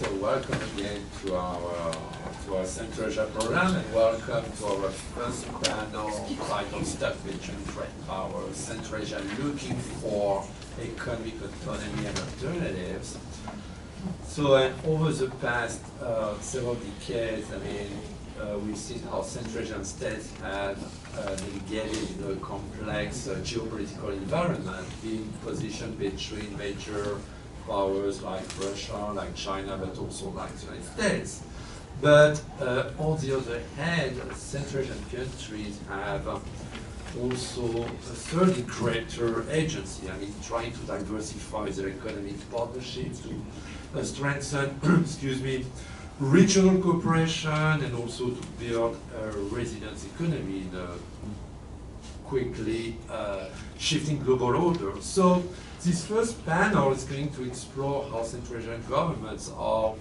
So welcome again to our Central Asia program, and welcome to our first panel titled Stuck Between Trade Powers, Central Asia Looking for Economic Autonomy and Alternatives. So over the past several decades, we've seen how Central Asian states have navigated a complex geopolitical environment, being positioned between major powers like Russia, like China, but also like the United States. But on the other hand, Central Asian countries have also a fairly greater agency. Trying to diversify their economic partnerships to strengthen, regional cooperation, and also to build a resilient economy in a quickly shifting global order. So this first panel is going to explore how Central Asian governments are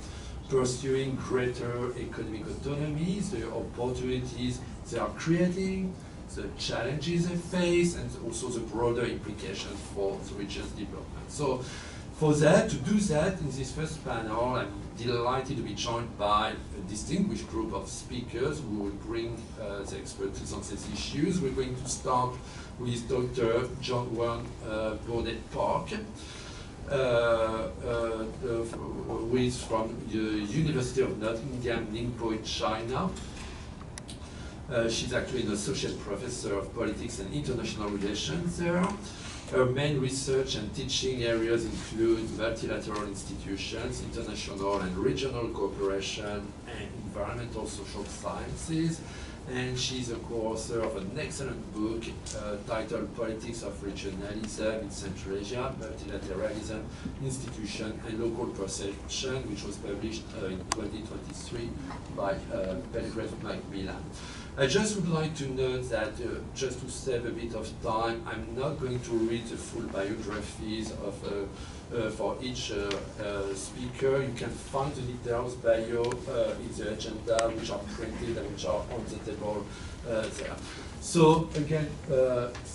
pursuing greater economic autonomy, the opportunities they are creating, the challenges they face, and also the broader implications for the region's development. So for that, to do that, in this first panel, I'm delighted to be joined by a distinguished group of speakers who will bring their expertise on these issues. We're going to start with Dr. JeongWon Bourdais-Park, who is from the University of Nottingham Ningbo in China. She's actually an associate professor of politics and international relations there. Her main research and teaching areas include multilateral institutions, international and regional cooperation, and environmental social sciences. And she's a co-author of an excellent book titled Politics of Regionalism in Central Asia, Multilateralism, Institution and Local Perception, which was published in 2023 by Peyrouse Macmillan. I just would like to note that, just to save a bit of time, I'm not going to read the full biographies of for each speaker. You can find the details bio in the agenda, which are printed and which are on the table there. So again,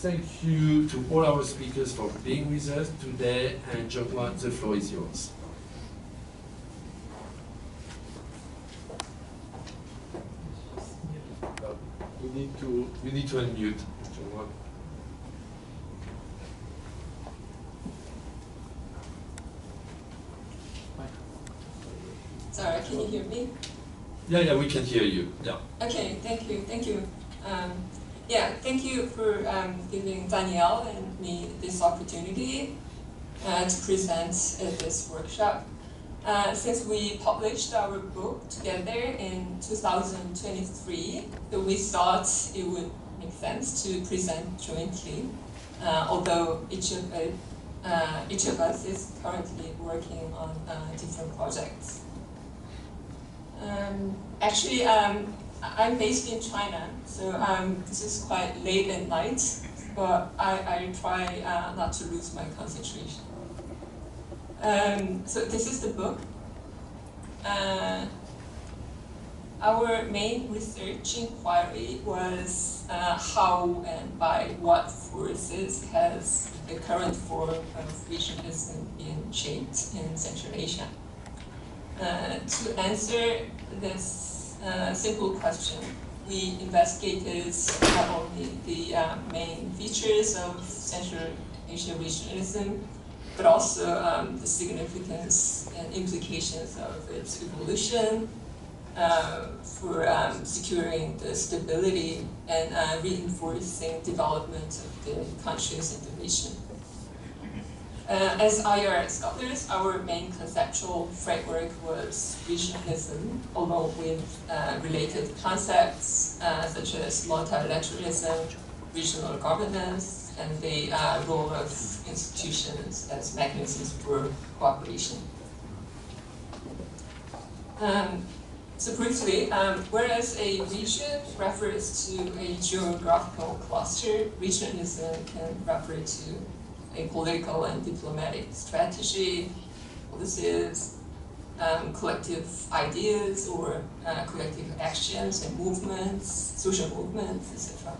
thank you to all our speakers for being with us today, and JeongWon, the floor is yours. You need to unmute, JeongWon. Sorry, can you hear me? Yeah, we can hear you. Yeah. Okay, thank you. Thank you for giving Danial and me this opportunity to present at this workshop. Since we published our book together in 2023, we thought it would make sense to present jointly, although each of us is currently working on different projects. Actually, I'm based in China, so this is quite late at night, but I try not to lose my concentration. So this is the book. Our main research inquiry was how and by what forces has the current form of regionalism been shaped in Central Asia. To answer this simple question, we investigated not only the main features of Central Asia regionalism, but also the significance and implications of its evolution for securing the stability and reinforcing development of the countries in the region. As IR scholars, our main conceptual framework was regionalism, along with related concepts such as multilateralism, regional governance, and the role of institutions as mechanisms for cooperation. So briefly, whereas a region refers to a geographical cluster, regionalism can refer to a political and diplomatic strategy, policies, collective ideas, or collective actions and movements, social movements, etc.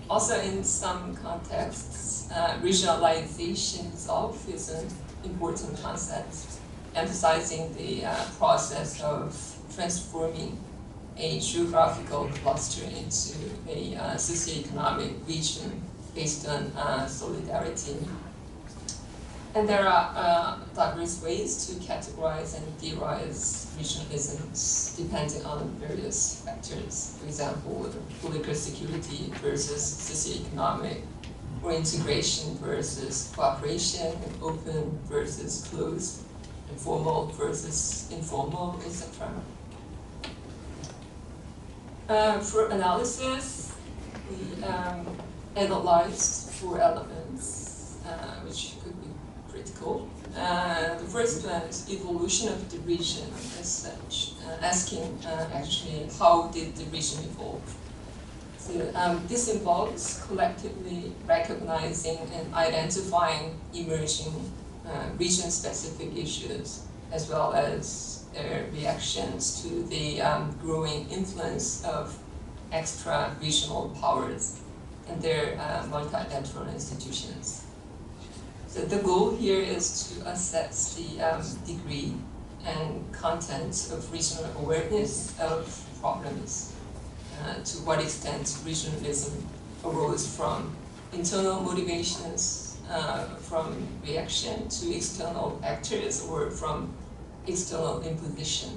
Also, in some contexts, regionalization itself is an important concept. emphasizing the process of transforming a geographical cluster into a socioeconomic region based on solidarity. And there are diverse ways to categorize and theorize regionalisms depending on various factors. For example, political security versus socioeconomic, or integration versus cooperation, and open versus closed, and formal versus informal, etc. For analysis, we analyzed 4 elements, which could be critical. The first one is evolution of the region as such, asking actually how did the region evolve. So this involves collectively recognizing and identifying emerging region-specific issues, as well as their reactions to the growing influence of extra-regional powers and their multilateral institutions. So the goal here is to assess the degree and content of regional awareness of problems. To what extent regionalism arose from internal motivations, from reaction to external actors, or from external imposition.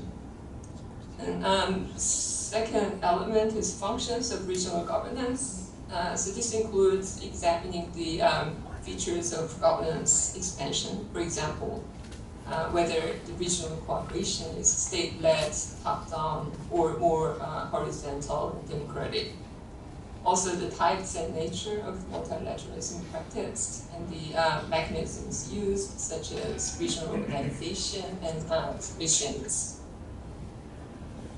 And second element is functions of regional governance. So this includes examining the features of governance expansion, for example, whether the regional cooperation is state-led, top-down, or more horizontal and democratic. Also, the types and nature of multilateralism practiced and the mechanisms used, such as regional organization and regions.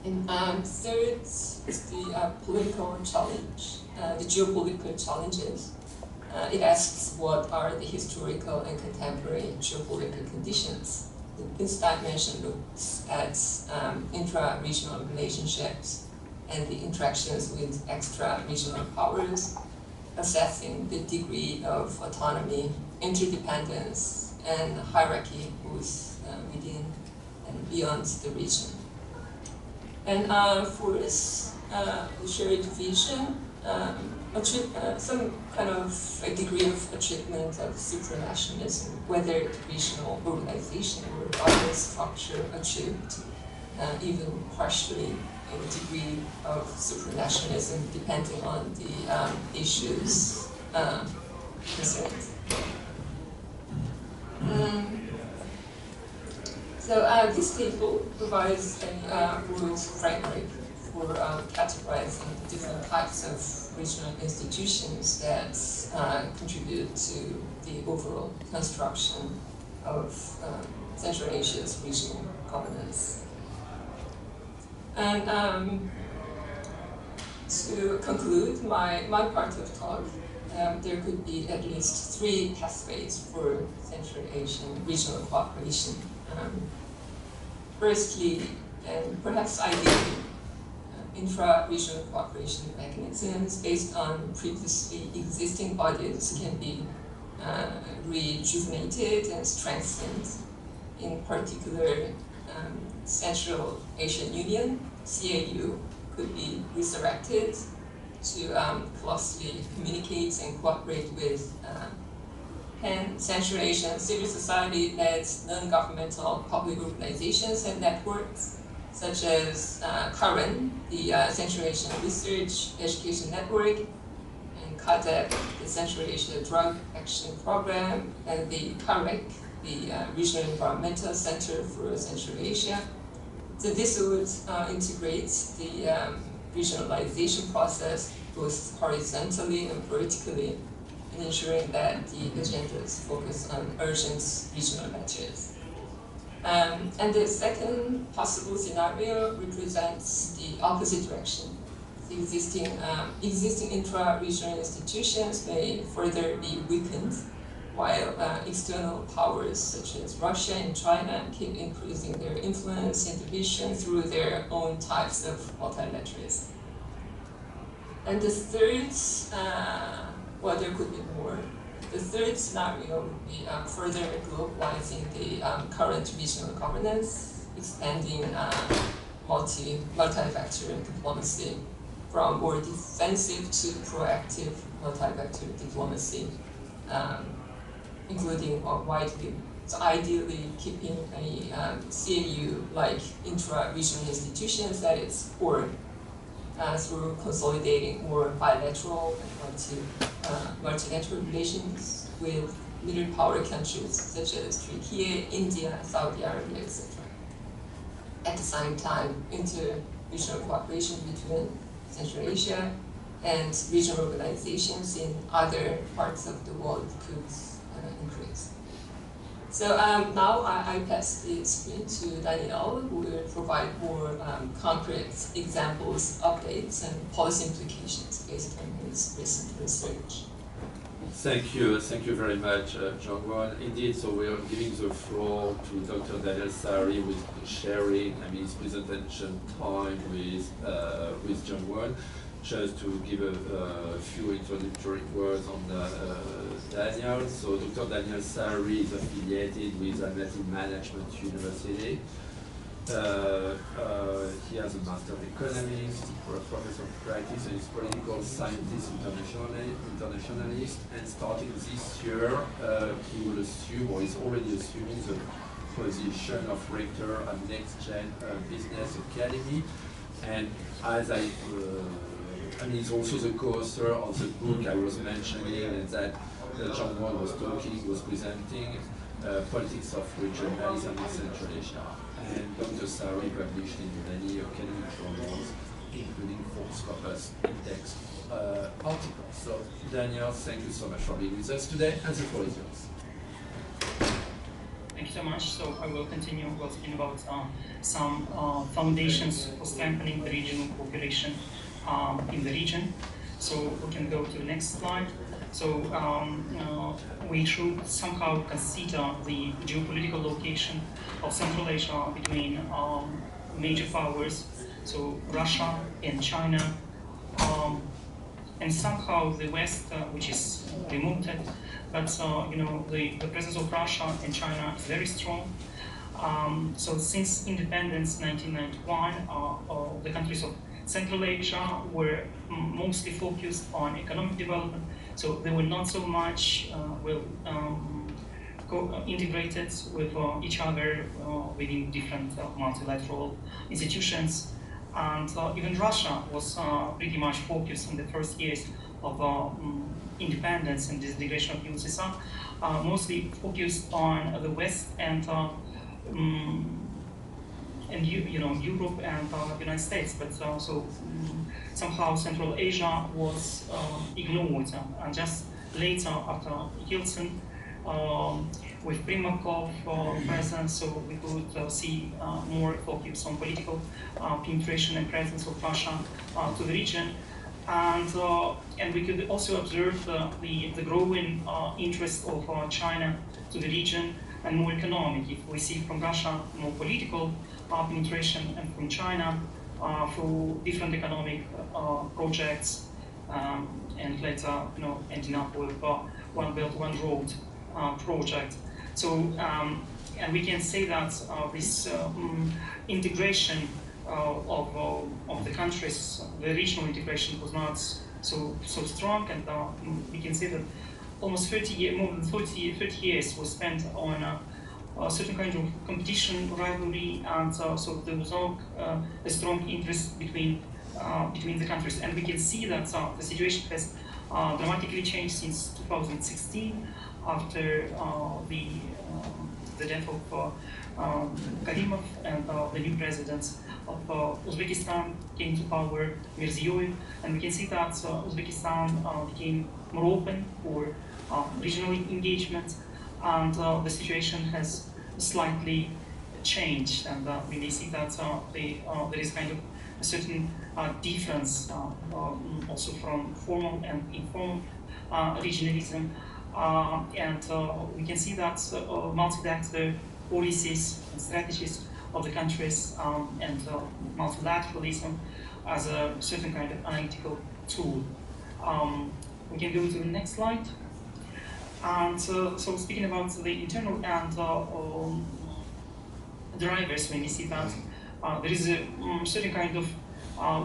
And third is the political challenge, the geopolitical challenges. It asks what are the historical and contemporary geopolitical conditions. This dimension looks at intra-regional relationships and the interactions with extra-regional powers, assessing the degree of autonomy, interdependence, and hierarchy both within and beyond the region. And fourth, the shared vision, some kind of a degree of achievement of supranationalism, whether the regional organization or other structure achieved even partially a degree of supranationalism depending on the issues concerned. So this table provides a broad framework for categorizing different types of regional institutions that contribute to the overall construction of Central Asia's regional governance. And to conclude my part of the talk, there could be at least 3 pathways for Central Asian regional cooperation. Firstly, and perhaps ideally, intra-regional cooperation mechanisms based on previously existing bodies can be rejuvenated and strengthened. In particular, Central Asian Union, CAU, could be resurrected to closely communicate and cooperate with Central Asian civil society-led non-governmental public organizations and networks, such as CAREN, the Central Asian Research Education Network, and CADEP, the Central Asia Drug Action Program, and the CAREC, the Regional Environmental Center for Central Asia. So this would integrate the regionalization process both horizontally and vertically, in ensuring that the agendas focus on urgent regional matters. And the second possible scenario represents the opposite direction. The existing intra-regional institutions may further be weakened, while external powers such as Russia and China keep increasing their influence and division through their own types of multilateralism. And the third, well, there could be more, the third scenario would be further globalizing the current regional governance, expanding multi-factor diplomacy from more defensive to proactive multi-factor diplomacy, including widely, so ideally keeping a CAU-like intra-regional institutions that is core through consolidating more bilateral and multilateral relations with middle power countries such as Turkey, India, Saudi Arabia, etc. At the same time, inter-regional cooperation between Central Asia and regional organizations in other parts of the world could increase. So now I pass the screen to Danial, who will provide more concrete examples, updates, and policy implications based on his recent research. Thank you very much, JeongWon. Indeed, so we are giving the floor to Dr. Danial Saari with sharing, his presentation time with JeongWon. Just to give a few introductory words on Danial. So Dr. Danial Saari is affiliated with Almaty Management University. He has a Master of Economics, a Professor of Practice, and is political scientist internationalist. And starting this year, he will assume, or is already assuming, the position of rector at Next Gen Business Academy. And as he's also the co-author of the book I was mentioning, and that JeongWon was presenting, Politics of Regionalism in Central Asia. And Dr. Saari published in many academic journals, including Scopus Index articles. So, Danial, thank you so much for being with us today, and the floor is yours. Thank you so much. So I will continue talking about some foundations for strengthening the regional cooperation in the region. So we can go to the next slide. So we should somehow consider the geopolitical location of Central Asia between major powers, so Russia and China, and somehow the West, which is removed. But the presence of Russia and China is very strong. So since independence 1991, the countries of Central Asia were mostly focused on economic development, so they were not so much integrated with each other within different multilateral institutions. And even Russia was pretty much focused in the first years of independence and disintegration of USSR, mostly focused on the West and Europe and United States, but also somehow Central Asia was ignored. And just later, after Yeltsin, with Primakov presence, so we could see more focus on political penetration and presence of Russia to the region. And we could also observe the growing interest of China to the region and more economic. If we see from Russia more political penetration, and from China through different economic projects, and later ending up with One Belt, One Road project. So, and we can say that this integration of the countries, the regional integration was not so strong, and we can say that almost 30 years was spent on a certain kind of competition, rivalry, and so there was not a strong interest between the countries. And we can see that the situation has dramatically changed since 2016, after the death of Karimov, and the new president of Uzbekistan came to power, Mirziyoyev, and we can see that Uzbekistan became more open for regional engagement, and the situation has slightly changed, and we may see that there is kind of a certain difference also from formal and informal regionalism, and we can see that multilateral policies and strategies of the countries and multilateralism as a certain kind of analytical tool. We can go to the next slide. And so speaking about the internal and drivers, when we see that there is a certain kind of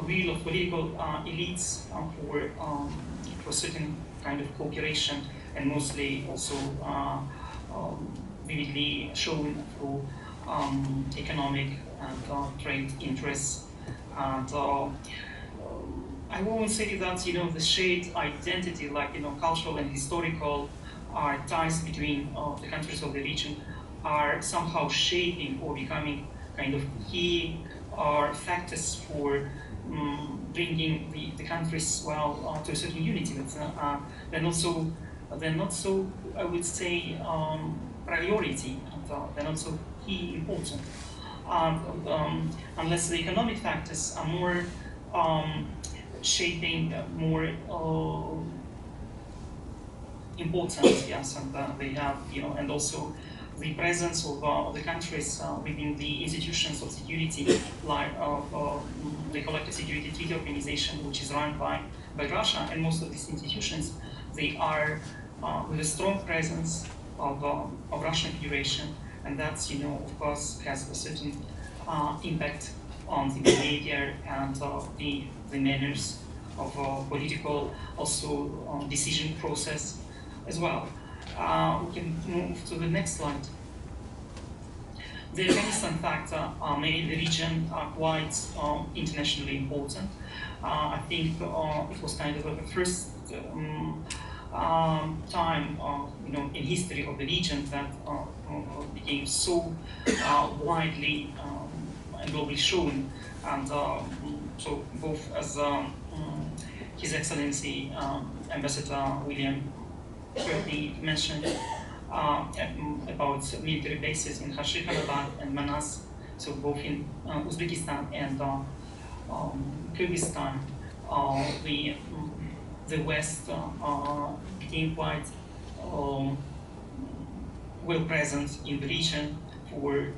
will of political elites for certain kind of cooperation, and mostly also vividly shown through economic and trade interests. And I won't say that the shared identity, like cultural and historical ties between the countries of the region are somehow shaping or becoming kind of key factors for bringing the countries to a certain unity. But they're not so, I would say, priority, and they're not so key important. Unless the economic factors are more shaping, more important, yes, and they have, and also the presence of the countries within the institutions of security, like the Collective Security Treaty Organization, which is run by Russia, and most of these institutions, they are with a strong presence of Russian Federation, and that's, of course, has a certain impact on the behavior and the manners of political, also decision process as well. We can move to the next slide. The Afghanistan factor made the region quite internationally important. I think it was kind of the first time, in history of the region that became so widely and globally shown, and so both as His Excellency Ambassador William Kirby mentioned about military bases in Khashikabad and Manas, so both in Uzbekistan and Kyrgyzstan, the West became quite well present in the region for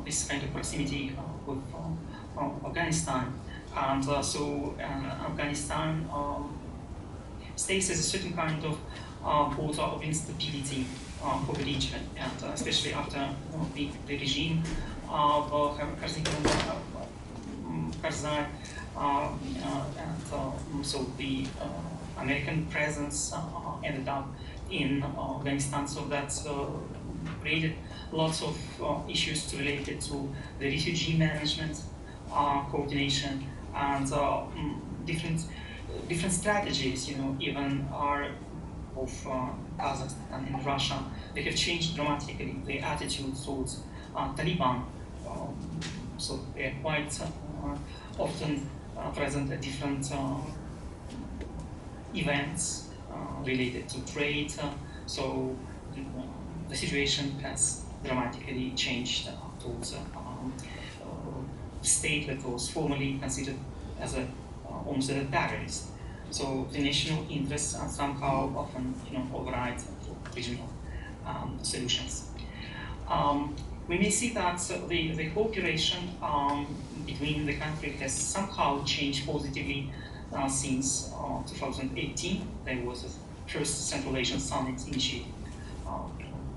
this kind of proximity with Afghanistan, and so Afghanistan stays as a certain kind of border of instability for the region, and especially after the regime of Karzai, and so the American presence ended up in Afghanistan, so that's created lots of issues related to the refugee management, coordination, and different strategies, even are of Kazakhstan and Russia. They have changed dramatically their attitude towards Taliban, so they are quite often present at different events related to trade, so the situation has dramatically changed towards a state that was formerly considered as almost a terrorist. So the national interests are somehow often override regional solutions. We may see that the cooperation between the country has somehow changed positively since 2018. There was a first Central Asian summit initiated.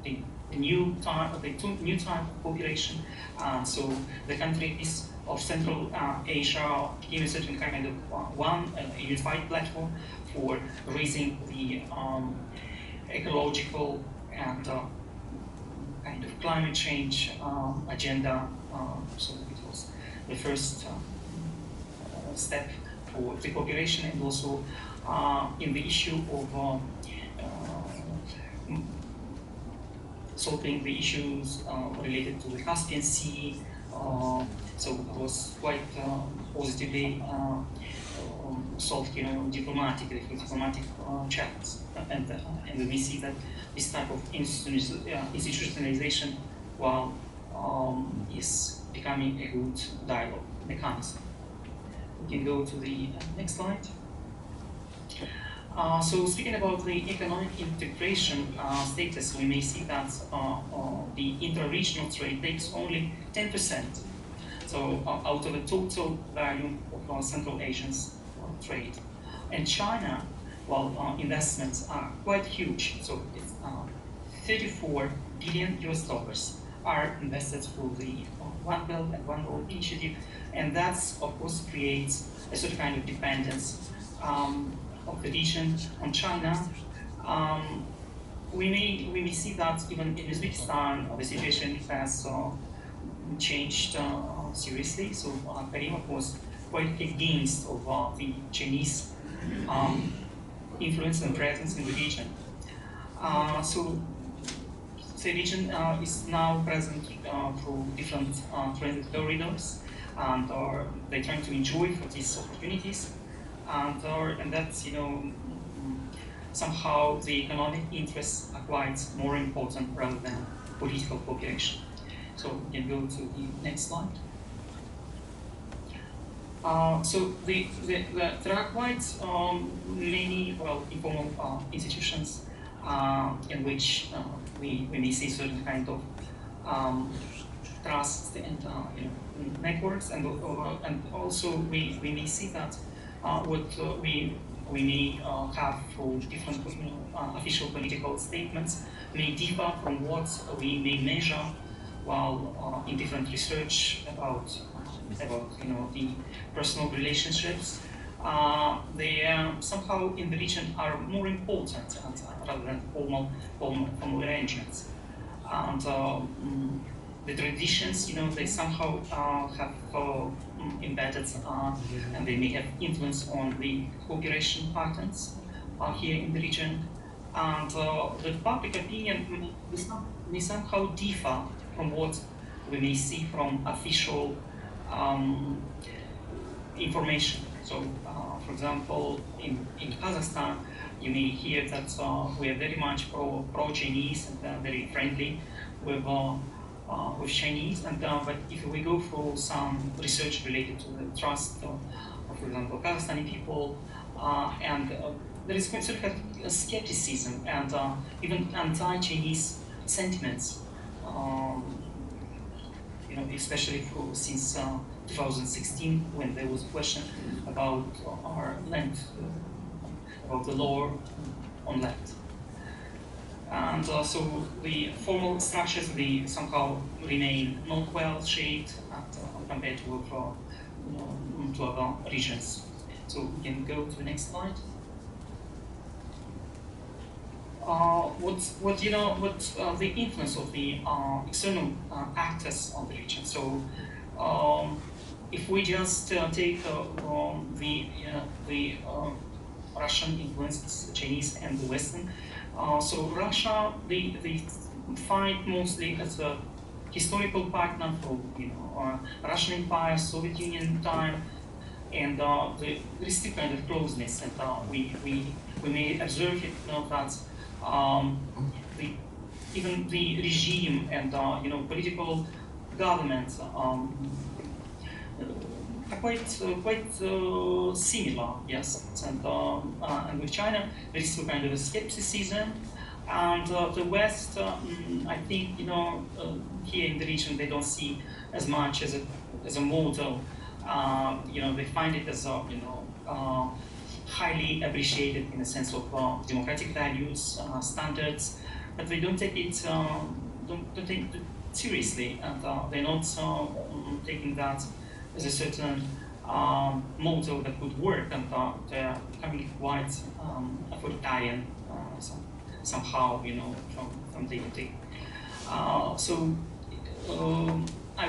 The new type of cooperation. So the countries of Central Asia became a certain kind of a unified platform for raising the ecological and kind of climate change agenda. So it was the first step for the cooperation, and also in the issue of solving the issues related to the Caspian Sea. So it was quite positively solved, diplomatically, through diplomatic channels. And we see that this type of institutionalization, is becoming a good dialogue mechanism. We can go to the next slide. So speaking about the economic integration status, we may see that the inter-regional trade takes only 10%. So out of the total value of Central Asian trade. And China well, investments are quite huge. So it's 34 billion US dollars are invested through the One Belt and One Road initiative, and that's of course creates a certain kind of dependence of the region on China. We may see that even in Uzbekistan, the situation has changed seriously. So Karimov was quite against of the Chinese influence and presence in the region. So the region is now present through different transit corridors, and they're trying to enjoy for these opportunities, and that's, you know, somehow the economic interests are quite more important rather than political cooperation. So we can go to the next slide. So there are quite many, well, informal institutions in which we may see certain kind of trust and you know, networks, and also we may see that what we may have through different official political statements may differ from what we may measure while in different research about you know, the personal relationships. They somehow in the region are more important rather than formal arrangements. And the traditions, you know, they somehow have embedded and they may have influence on the cooperation patterns here in the region. And the public opinion may somehow differ from what we may see from official information. So, for example, in Kazakhstan, you may hear that we are very much pro-Chinese and very friendly with Chinese. And but if we go through some research related to the trust of, for example, Kazakhstani people, and there is sort of a skepticism and even anti-Chinese sentiments. You know, especially since 2016, when there was a question about our land, about the law on land. And so the formal structures, they somehow remain not well shaped compared to other regions. So we can go to the next slide. What the influence of the external actors on the region. So if we just take the Russian influence, Chinese and the Western, so Russia they find mostly as a historical partner for Russian Empire, Soviet Union time, and there is still kind of closeness, and we may observe it that. Even the regime and political government are quite similar, yes. And with China, there is still kind of a skepticism, and the West, I think here in the region they don't see as much as a model. They find it as highly appreciated in the sense of democratic values, standards, but they don't take it seriously, and they're not taking that as a certain model that could work, and they're becoming quite authoritarian somehow, from day to day. So I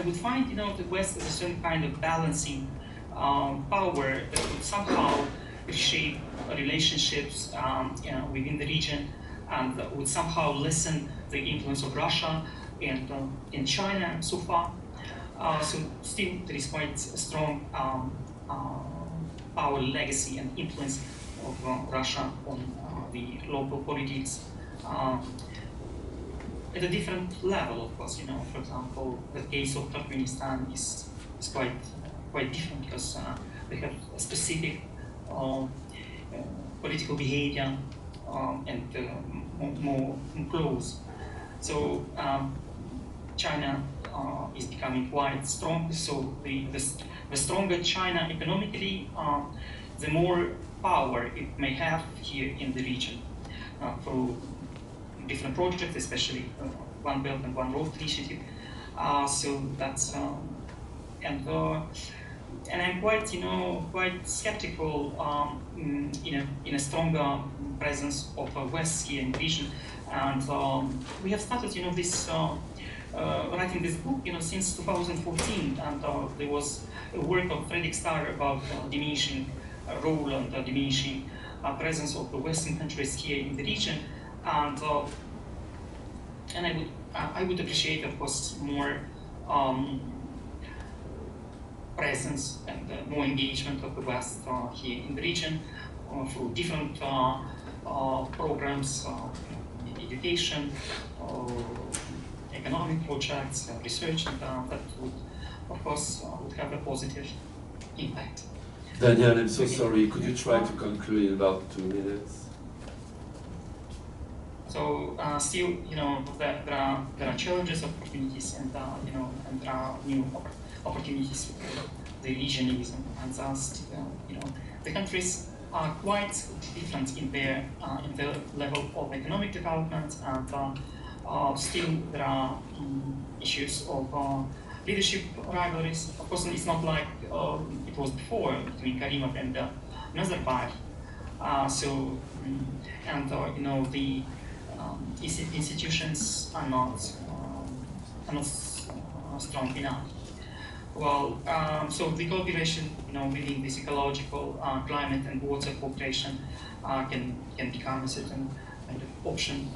would find the West as a certain kind of balancing power that would somehow reshape relationships within the region, and that would somehow lessen the influence of Russia and in China so far. So still there is quite a strong power legacy and influence of Russia on the local politics at a different level, of course. For example, the case of Turkmenistan is quite different because they have a specific political behavior and more close. So China is becoming quite strong. So the stronger China economically, the more power it may have here in the region through different projects, especially One Belt and One Road initiative. So that's and I'm quite, quite skeptical in a stronger presence of West here in the region. And we have started, this writing this book, since 2014, and there was a work of Fredrik Starr about diminishing role and diminishing presence of the Western countries here in the region, and I would appreciate, of course, more presence and more engagement of the West here in the region through different programs, education, economic projects, research, and that would, of course, would have a positive impact. Daniel, I'm so sorry. Could you try to conclude in about 2 minutes? So still, there are challenges, opportunities, and and there are new opportunities for the regionalism, and thus, the countries are quite different in their level of economic development, and still there are issues of leadership rivalries. Of course, it's not like it was before between Karimov and Nazarbayev. The institutions are not strong enough. Well, so the cooperation, within this ecological, climate and water cooperation can become a certain kind of option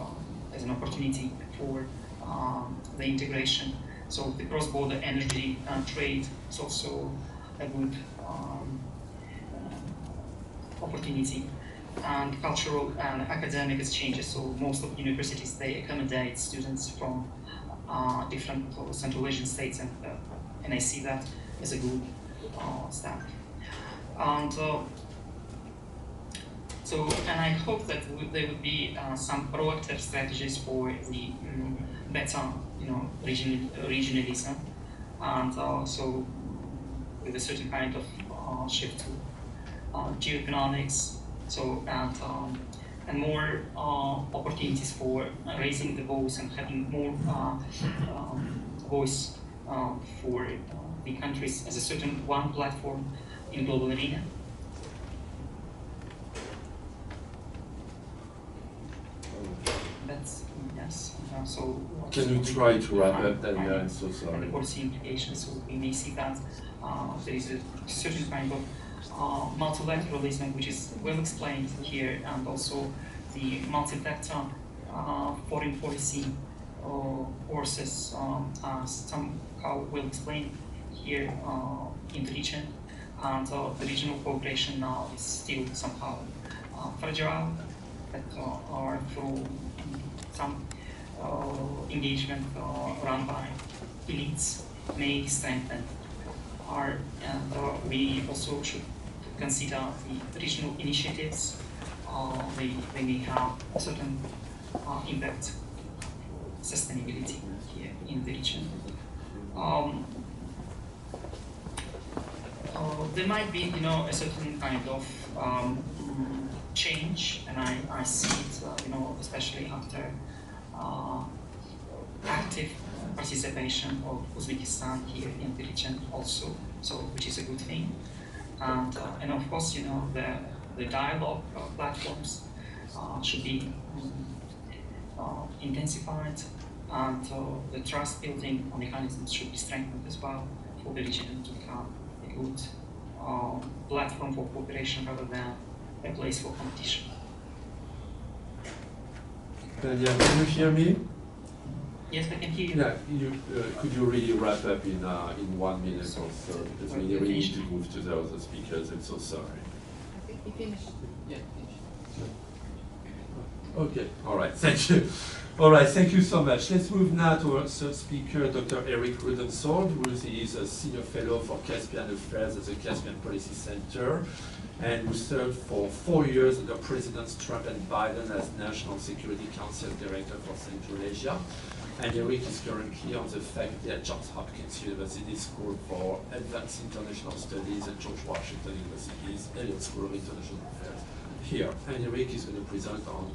as an opportunity for the integration. So the cross-border energy trade is also a good opportunity, and cultural and academic exchanges. So most of universities, they accommodate students from different Central Asian states, and I see that as a good step. And and I hope that there would be some proactive strategies for the better, regionalism, and also with a certain kind of shift to geoeconomics. So and more opportunities for raising the voice and having more voice for the countries as a certain one platform in global arena. That's yes. So can you try to wrap up, Daniel? I'm so sorry. And the policy implications. So we may see that there is a certain kind of multilateralism, which is well explained here, and also the multi-factor foreign policy courses are somehow well explained here in the region, and the regional cooperation now is still somehow fragile, that are through some engagement run by elites may strengthen. And we also should consider the regional initiatives. They may have a certain impact, sustainability here in the region. There might be, a certain kind of change, and I see it, especially after active participation of Uzbekistan here in the region also, so which is a good thing. And of course, the dialogue platforms should be intensified, and the trust building mechanisms should be strengthened as well for the region to become a good platform for cooperation rather than a place for competition. Daniel, can you hear me? Yes, I can hear you. Yeah, could you really wrap up in 1 minute or so? Because we really need to move to the other speakers. I'm so sorry. I think we finished. Yeah, finished. Okay, all right, thank you. All right, thank you so much. Let's move now to our third speaker, Dr. Eric Rudenshiold, who is a senior fellow for Caspian Affairs at the Caspian Policy Center, and who served for 4 years under Presidents Trump and Biden as National Security Council Director for Central Asia. And Eric is currently on the faculty at Johns Hopkins University School for Advanced International Studies at George Washington University's Elliott School of International Affairs here. And Eric is going to present on,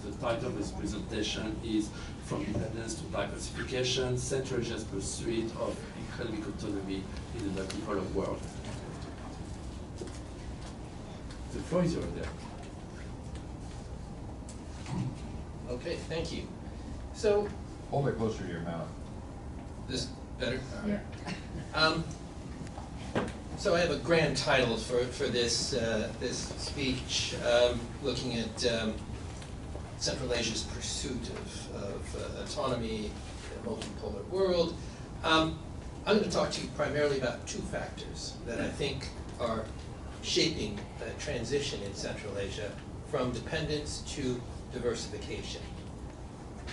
the title of his presentation is From Independence to Diversification, Central Asia's Pursuit of Economic Autonomy in a Multipolar World. The floor is yours there. Okay, thank you. So, Hold it closer to your mouth. this better? All right. Yeah. So I have a grand title for this this speech, looking at Central Asia's pursuit of autonomy in a multipolar world. I'm going to talk to you primarily about two factors that I think are shaping the transition in Central Asia from dependence to diversification.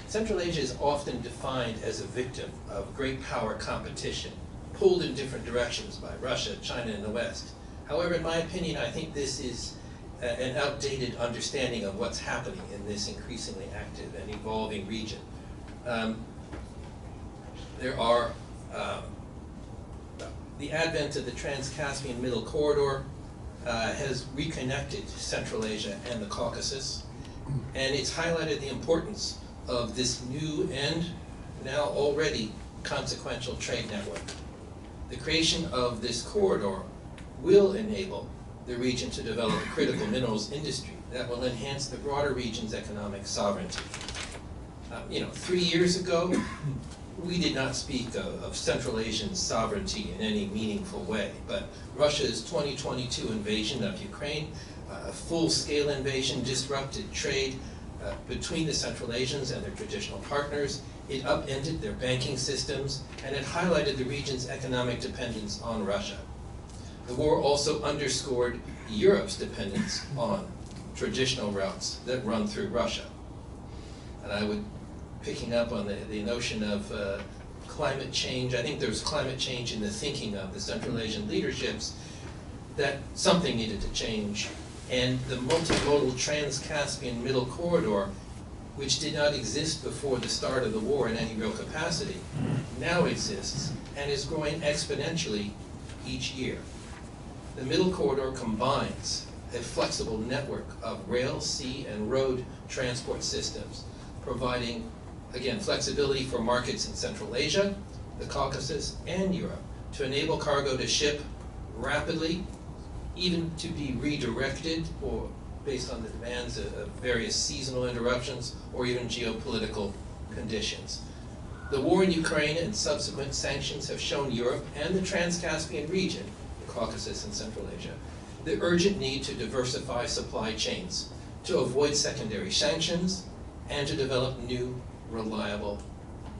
Central Asia is often defined as a victim of great power competition, pulled in different directions by Russia, China, and the West. However, in my opinion, I think this is an outdated understanding of what's happening in this increasingly active and evolving region. The advent of the Trans-Caspian Middle Corridor has reconnected Central Asia and the Caucasus, and it's highlighted the importance of this new and now already consequential trade network. The creation of this corridor will enable the region to develop a critical minerals industry that will enhance the broader region's economic sovereignty. 3 years ago, we did not speak of Central Asian sovereignty in any meaningful way, but Russia's 2022 invasion of Ukraine, a full-scale invasion, disrupted trade between the Central Asians and their traditional partners. It upended their banking systems, and it highlighted the region's economic dependence on Russia. The war also underscored Europe's dependence on traditional routes that run through Russia. And I would, picking up on the notion of climate change, I think there's climate change in the thinking of the Central Asian leaderships, that something needed to change. And the multimodal Trans-Caspian Middle Corridor, which did not exist before the start of the war in any real capacity, now exists and is growing exponentially each year. The Middle Corridor combines a flexible network of rail, sea, and road transport systems, providing, again, flexibility for markets in Central Asia, the Caucasus, and Europe to enable cargo to ship rapidly, even to be redirected or based on the demands of various seasonal interruptions or even geopolitical conditions. The war in Ukraine and subsequent sanctions have shown Europe and the Trans-Caspian region, the Caucasus and Central Asia, the urgent need to diversify supply chains, to avoid secondary sanctions, and to develop new, reliable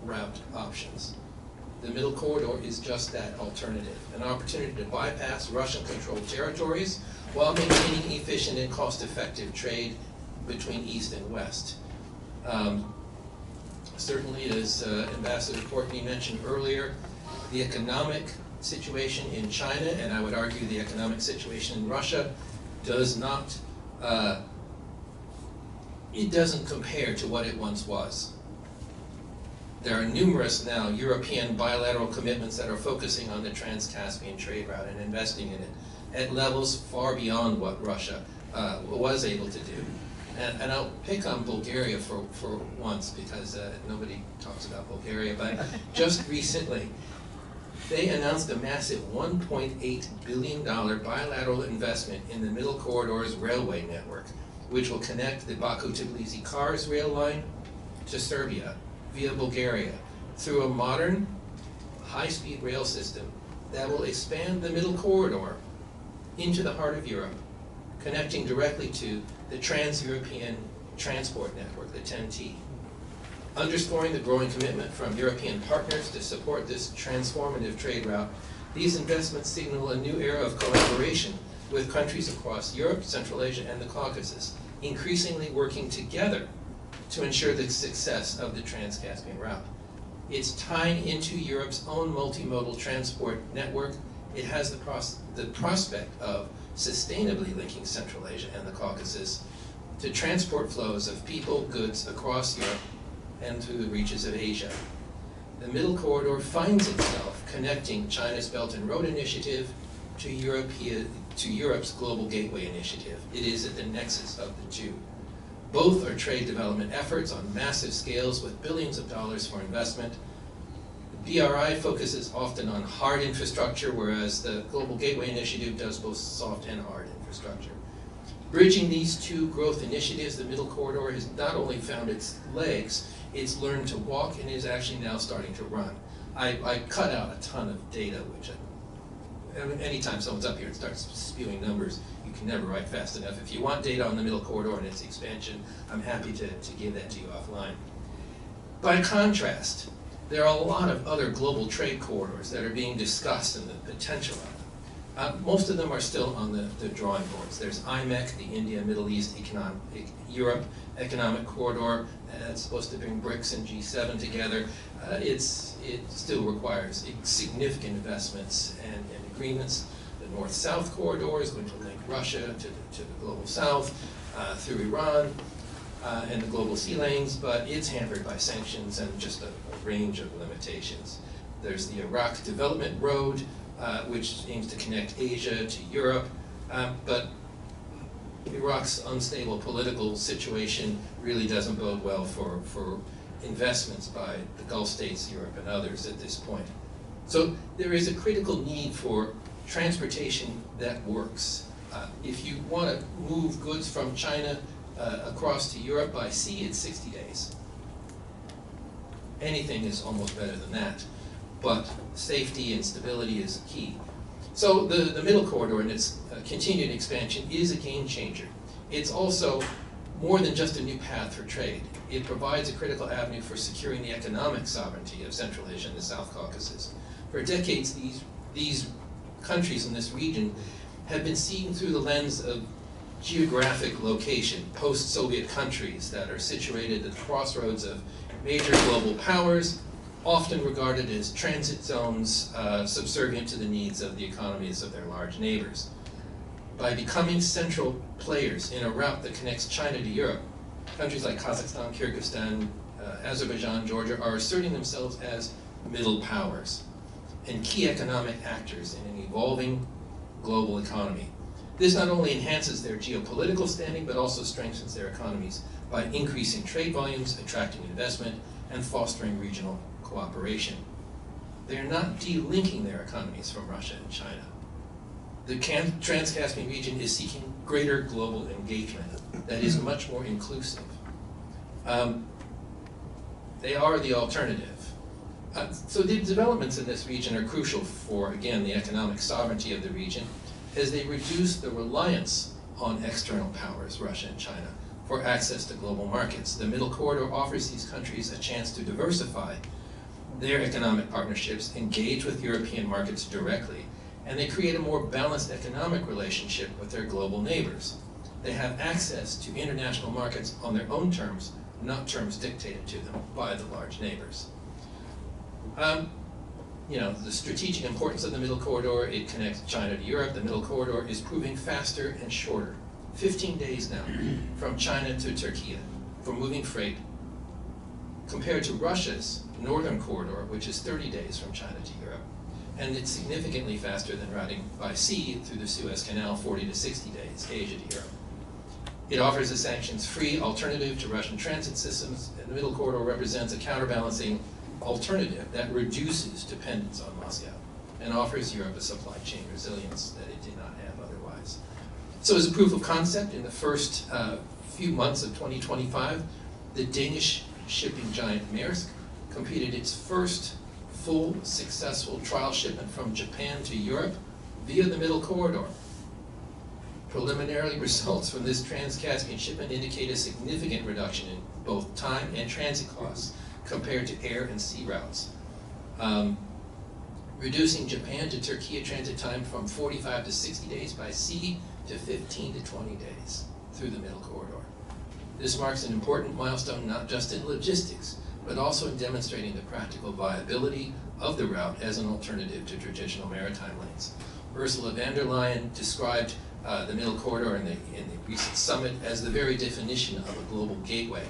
route options. The Middle Corridor is just that alternative, an opportunity to bypass Russian-controlled territories while maintaining efficient and cost-effective trade between East and West. Certainly, as Ambassador Courtney mentioned earlier, the economic situation in China, and I would argue the economic situation in Russia, does not, it doesn't compare to what it once was. There are numerous now European bilateral commitments that are focusing on the Trans-Caspian trade route and investing in it at levels far beyond what Russia was able to do. And I'll pick on Bulgaria for once, because nobody talks about Bulgaria, but just recently they announced a massive $1.8 billion bilateral investment in the Middle Corridor's railway network, which will connect the Baku-Tbilisi-Kars rail line to Serbia via Bulgaria through a modern, high-speed rail system that will expand the Middle Corridor into the heart of Europe, connecting directly to the Trans-European Transport Network, the TEN-T. Underscoring the growing commitment from European partners to support this transformative trade route, these investments signal a new era of collaboration with countries across Europe, Central Asia, and the Caucasus, increasingly working together to ensure the success of the Trans-Caspian route. It's tying into Europe's own multimodal transport network. It has the prospect of sustainably linking Central Asia and the Caucasus to transport flows of people, goods across Europe and through the reaches of Asia. the Middle Corridor finds itself connecting China's Belt and Road Initiative to Europe's Global Gateway Initiative. It is at the nexus of the two. Both are trade development efforts on massive scales with billions of dollars for investment. The BRI focuses often on hard infrastructure, whereas the Global Gateway Initiative does both soft and hard infrastructure. Bridging these two growth initiatives, the Middle Corridor has not only found its legs, it's learned to walk and is actually now starting to run. I cut out a ton of data, which I mean, anytime someone's up here and starts spewing numbers, you can never write fast enough. If you want data on the Middle Corridor and its expansion, I'm happy to give that to you offline. By contrast, there are a lot of other global trade corridors that are being discussed and the potential of them. Most of them are still on the drawing boards. There's IMEC, the India, Middle East, Europe Economic Corridor, that's supposed to bring BRICS and G7 together. It still requires significant investments and agreements. The North-South Corridor is going to link Russia to the global South through Iran and the global sea lanes, but it's hampered by sanctions and just a range of limitations. There's the Iraq Development Road, which aims to connect Asia to Europe, but Iraq's unstable political situation really doesn't bode well for investments by the Gulf states, Europe, and others at this point. So there is a critical need for transportation that works. If you want to move goods from China across to Europe by sea, it's 60 days. Anything is almost better than that, but safety and stability is key. So the Middle Corridor and its continued expansion is a game changer. It's also more than just a new path for trade. It provides a critical avenue for securing the economic sovereignty of Central Asia and the South Caucasus. For decades, these countries in this region have been seen through the lens of geographic location, post-Soviet countries that are situated at the crossroads of major global powers, often regarded as transit zones subservient to the needs of the economies of their large neighbors. By becoming central players in a route that connects China to Europe, countries like Kazakhstan, Kyrgyzstan, Azerbaijan, Georgia are asserting themselves as middle powers and key economic actors in an evolving global economy. This not only enhances their geopolitical standing, but also strengthens their economies by increasing trade volumes, attracting investment, and fostering regional cooperation. They are not delinking their economies from Russia and China. The Trans-Caspian region is seeking greater global engagement that is much more inclusive. They are the alternative. So the developments in this region are crucial for, again, the economic sovereignty of the region, as they reduce the reliance on external powers, Russia and China, for access to global markets. The Middle Corridor offers these countries a chance to diversify their economic partnerships, engage with European markets directly, and they create a more balanced economic relationship with their global neighbors. They have access to international markets on their own terms, not terms dictated to them by the large neighbors. You know, the strategic importance of the Middle Corridor, it connects China to Europe. The Middle Corridor is proving faster and shorter. 15 days now from China to Turkey for moving freight, compared to Russia's Northern Corridor, which is 30 days from China to Europe. And it's significantly faster than routing by sea through the Suez Canal, 40 to 60 days, Asia to Europe. It offers a sanctions-free alternative to Russian transit systems, and the Middle Corridor represents a counterbalancing alternative that reduces dependence on Moscow and offers Europe a supply chain resilience that it did not have otherwise. So as a proof of concept, in the first few months of 2025, the Danish shipping giant Maersk completed its first full successful trial shipment from Japan to Europe via the Middle Corridor. Preliminary results from this Trans-Caspian shipment indicate a significant reduction in both time and transit costs compared to air and sea routes, reducing Japan to Turkey transit time from 45 to 60 days by sea to 15 to 20 days through the Middle Corridor. This marks an important milestone not just in logistics, but also in demonstrating the practical viability of the route as an alternative to traditional maritime lanes. Ursula von der Leyen described the Middle Corridor in the recent summit as the very definition of a global gateway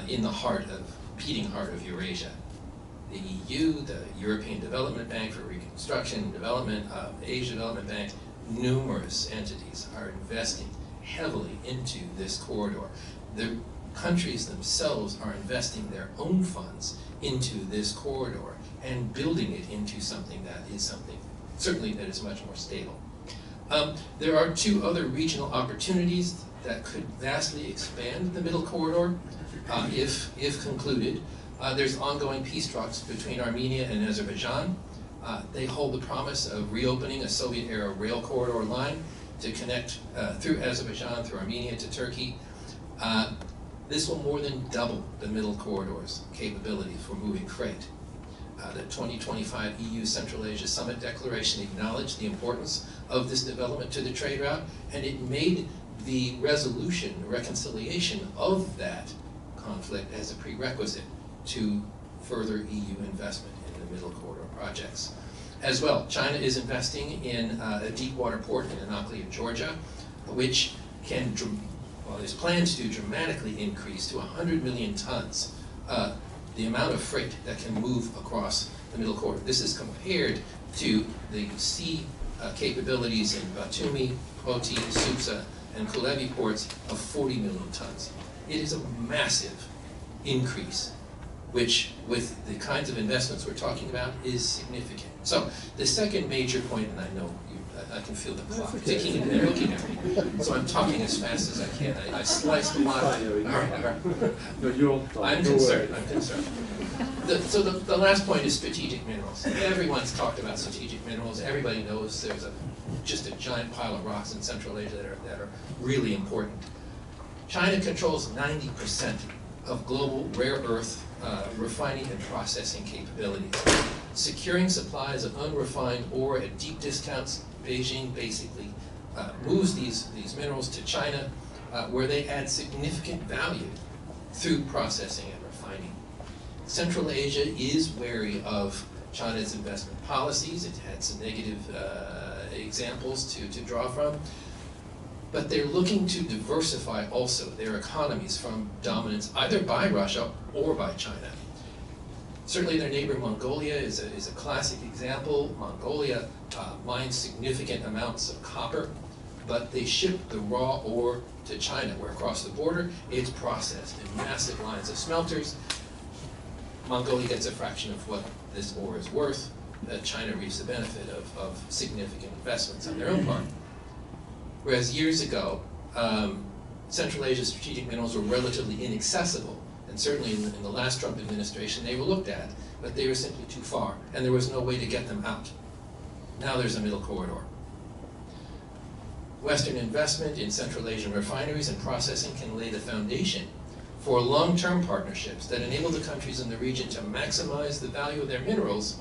in the beating heart of Eurasia. the EU, the European Development Bank for Reconstruction and Development, Asia Development Bank, numerous entities are investing heavily into this corridor. The countries themselves are investing their own funds into this corridor and building it into something that is something, certainly that is much more stable. There are two other regional opportunities that could vastly expand the middle corridor if concluded. There's ongoing peace talks between Armenia and Azerbaijan. They hold the promise of reopening a Soviet-era rail corridor line to connect through Azerbaijan, through Armenia to Turkey. This will more than double the middle corridor's capability for moving freight. The 2025 EU Central Asia Summit Declaration acknowledged the importance of this development to the trade route, and it made the resolution, reconciliation of that conflict as a prerequisite to further EU investment in the middle corridor projects. As well, China is investing in a deep water port in Anaklia, Georgia, which can, well, is planned to dramatically increase to 100 million tons the amount of freight that can move across the middle corridor. This is compared to the sea capabilities in Batumi, Poti, Susa, and Kulevi ports of 40 million tons. It is a massive increase, which, with the kinds of investments we're talking about, is significant. So the second major point, and I know I can feel the clock ticking and they're looking at me, so I'm talking as fast as I can. I sliced a lot. No, you're on time. I'm concerned. So the last point is strategic minerals. Everyone's talked about strategic minerals. Everybody knows there's just a giant pile of rocks in Central Asia that are really important. China controls 90% of global rare earth refining and processing capabilities. Securing supplies of unrefined ore at deep discounts, Beijing basically moves these minerals to China, where they add significant value through processing and refining. Central Asia is wary of China's investment policies. It had some negative examples to draw from. But they're looking to diversify also their economies from dominance either by Russia or by China. Certainly their neighbor Mongolia is a classic example. Mongolia mines significant amounts of copper, but they ship the raw ore to China, where across the border it's processed in massive lines of smelters. Mongolia gets a fraction of what this ore is worth. China reaps the benefit of significant investments on their own part. Whereas years ago, Central Asia's strategic minerals were relatively inaccessible, and certainly in the last Trump administration they were looked at, but they were simply too far, and there was no way to get them out. Now there's a middle corridor. Western investment in Central Asian refineries and processing can lay the foundation for long-term partnerships that enable the countries in the region to maximize the value of their minerals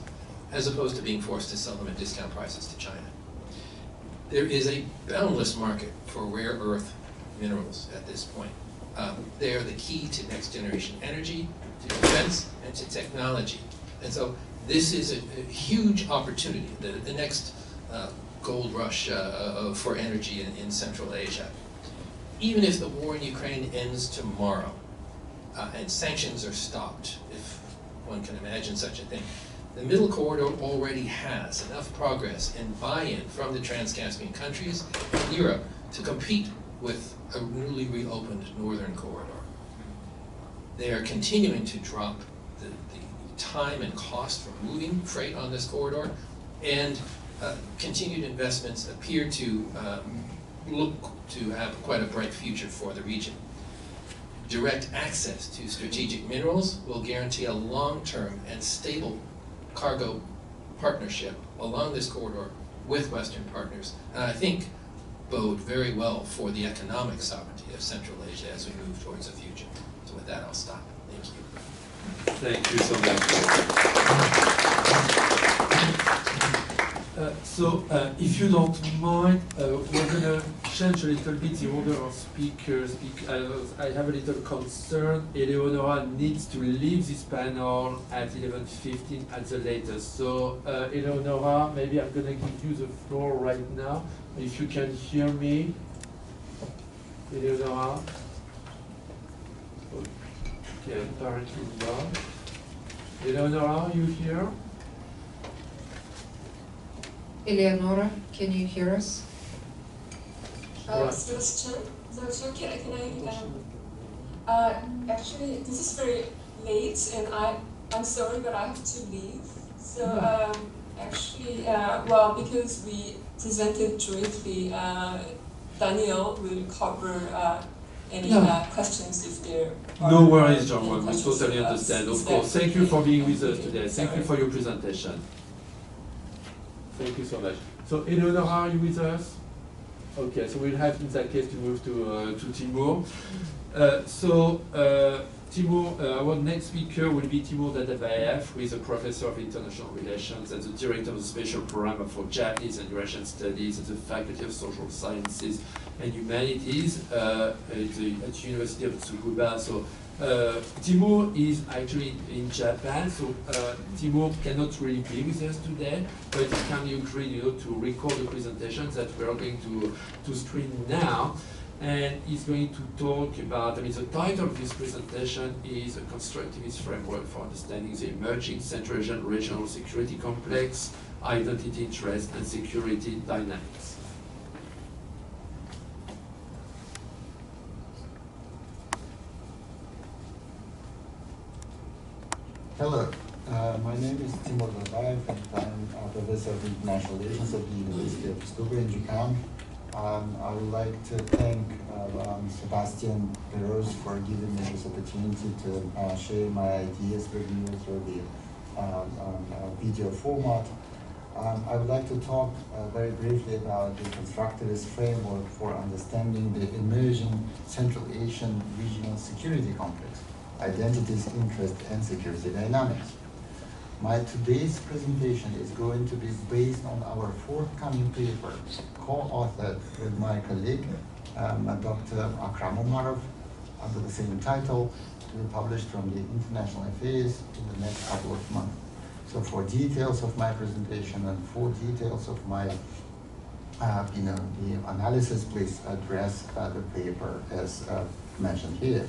as opposed to being forced to sell them at discount prices to China. There is a boundless market for rare earth minerals at this point. They are the key to next generation energy, to defense, and to technology. And so this is a huge opportunity, the next gold rush for energy in Central Asia. Even if the war in Ukraine ends tomorrow and sanctions are stopped, if one can imagine such a thing, the middle corridor already has enough progress and buy-in from the Trans-Caspian countries and Europe to compete with a newly reopened northern corridor. They are continuing to drop the time and cost for moving freight on this corridor, and continued investments appear to look to have quite a bright future for the region. Direct access to strategic minerals will guarantee a long-term and stable cargo partnership along this corridor with Western partners, and I think bode very well for the economic sovereignty of Central Asia as we move towards the future. So with that, I'll stop. Thank you. Thank you so much. If you don't mind, we're going to change a little bit the order of speakers because I have a little concern. Eleonora needs to leave this panel at 11:15 at the latest. So Eleonora, maybe I'm going to give you the floor right now. If you can hear me, Eleonora. Okay, apparently not. Eleonora, are you here? Eleonora, can you hear us? Sebastien, actually, this is very late, and I'm sorry, but I have to leave. So because we presented jointly, Danial will cover any questions if there are. No worries, JeongWon. We questions totally about understand. Of this. course. Thank you for being with us today. Thank Sorry. you for your presentation. Thank you so much. So, Eleonora, are you with us? Okay, so we'll have, in that case, to move to Timur. Timur, our next speaker will be Timur Dadabaev, who is a professor of international relations and the director of the special program for Japanese and Eurasian studies at the Faculty of Social Sciences and Humanities at the University of Tsukuba. So Timur is actually in Japan, so Timur cannot really be with us today, but he kindly agreed, to record the presentations that we are going to stream now. And he's going to talk about, the title of this presentation is A Constructivist Framework for Understanding the Emerging Central Asian Regional Security Complex, Identity, Interest, and Security Dynamics. Hello, my name is Timur Dadabaev, and I'm a professor of international relations at the University of Tsukuba in Japan. I would like to thank Sebastien, Peyrouse for giving me this opportunity to share my ideas with you through the video format. I would like to talk very briefly about the constructivist framework for understanding the emerging Central Asian regional security complex, identities, interest, and security dynamics. My today's presentation is going to be based on our forthcoming paper, co-authored with my colleague, Dr. Akram Umarov, under the same title, to be published from the International Affairs in the next couple of months. So for details of my presentation and for details of my, the analysis, please address the paper as mentioned here.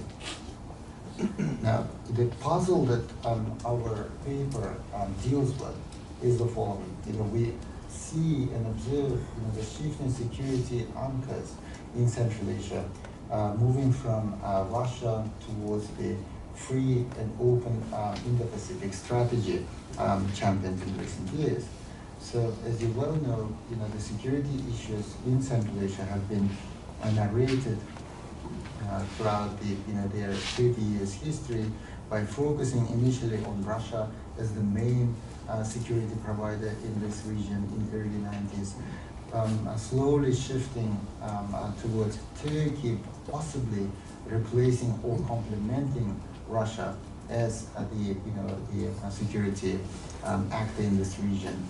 Now, the puzzle that our paper deals with is the following. We see and observe the shift in security anchors in Central Asia, moving from Russia towards the free and open Indo-Pacific strategy championed in recent years. So, as you well know, the security issues in Central Asia have been narrated throughout their 30 years history by focusing initially on Russia as the main security provider in this region in the early 90s, slowly shifting towards Turkey, possibly replacing or complementing Russia as the security actor in this region.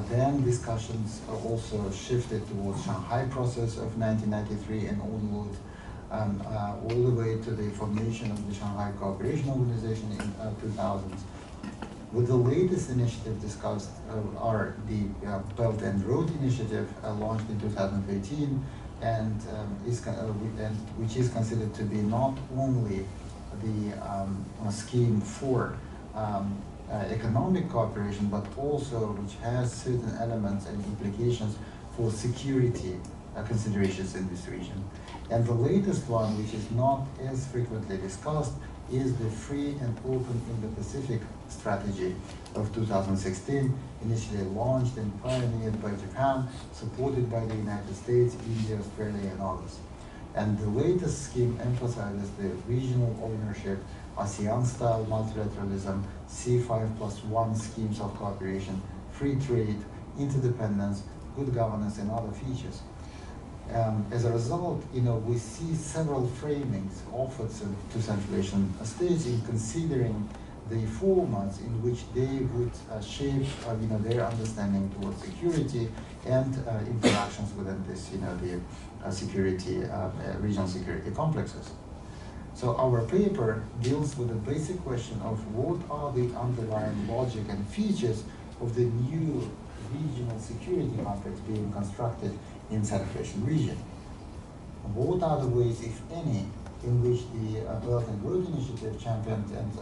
Then discussions also shifted towards Shanghai process of 1993 and onward, all the way to the formation of the Shanghai Cooperation Organization in 2000s. With the latest initiative discussed are the Belt and Road Initiative, launched in 2013, and which is considered to be not only the scheme for economic cooperation, but also which has certain elements and implications for security considerations in this region. And the latest one, which is not as frequently discussed, is the free and open Indo-Pacific strategy of 2016, initially launched and pioneered by Japan, supported by the United States, India, Australia, and others. And the latest scheme emphasizes the regional ownership, ASEAN-style multilateralism, C5+1 schemes of cooperation, free trade, interdependence, good governance, and other features. As a result, we see several framings offered to Central Asian states in considering the formats in which they would shape, their understanding towards security and interactions within this, the security, regional security complexes. So our paper deals with the basic question of what are the underlying logic and features of the new regional security complex being constructed in Central Asian region. What are the ways, if any, in which the Belt and Road Initiative, championed and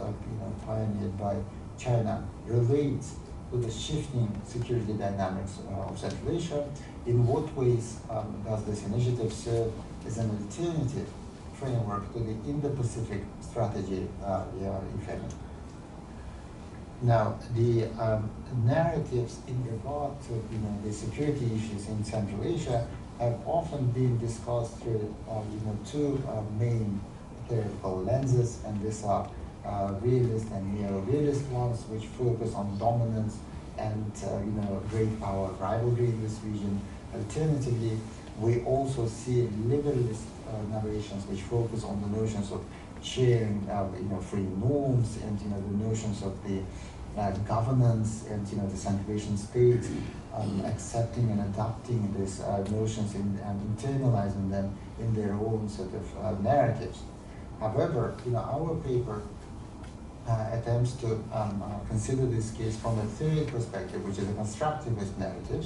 pioneered by China, relates to the shifting security dynamics of Central Asia. In what ways does this initiative serve as an alternative framework to the Indo-Pacific strategy, if any? Now, the narratives in regard to the security issues in Central Asia have often been discussed through two main theoretical lenses, and these are realist and neo-realist ones, which focus on dominance and great power rivalry in this region. Alternatively, we also see liberalist narrations which focus on the notions of sharing free norms and the notions of the governance and the Central Asian states accepting and adopting these notions and internalizing them in their own sort of narratives. However, our paper attempts to consider this case from a third perspective, which is a constructivist narrative.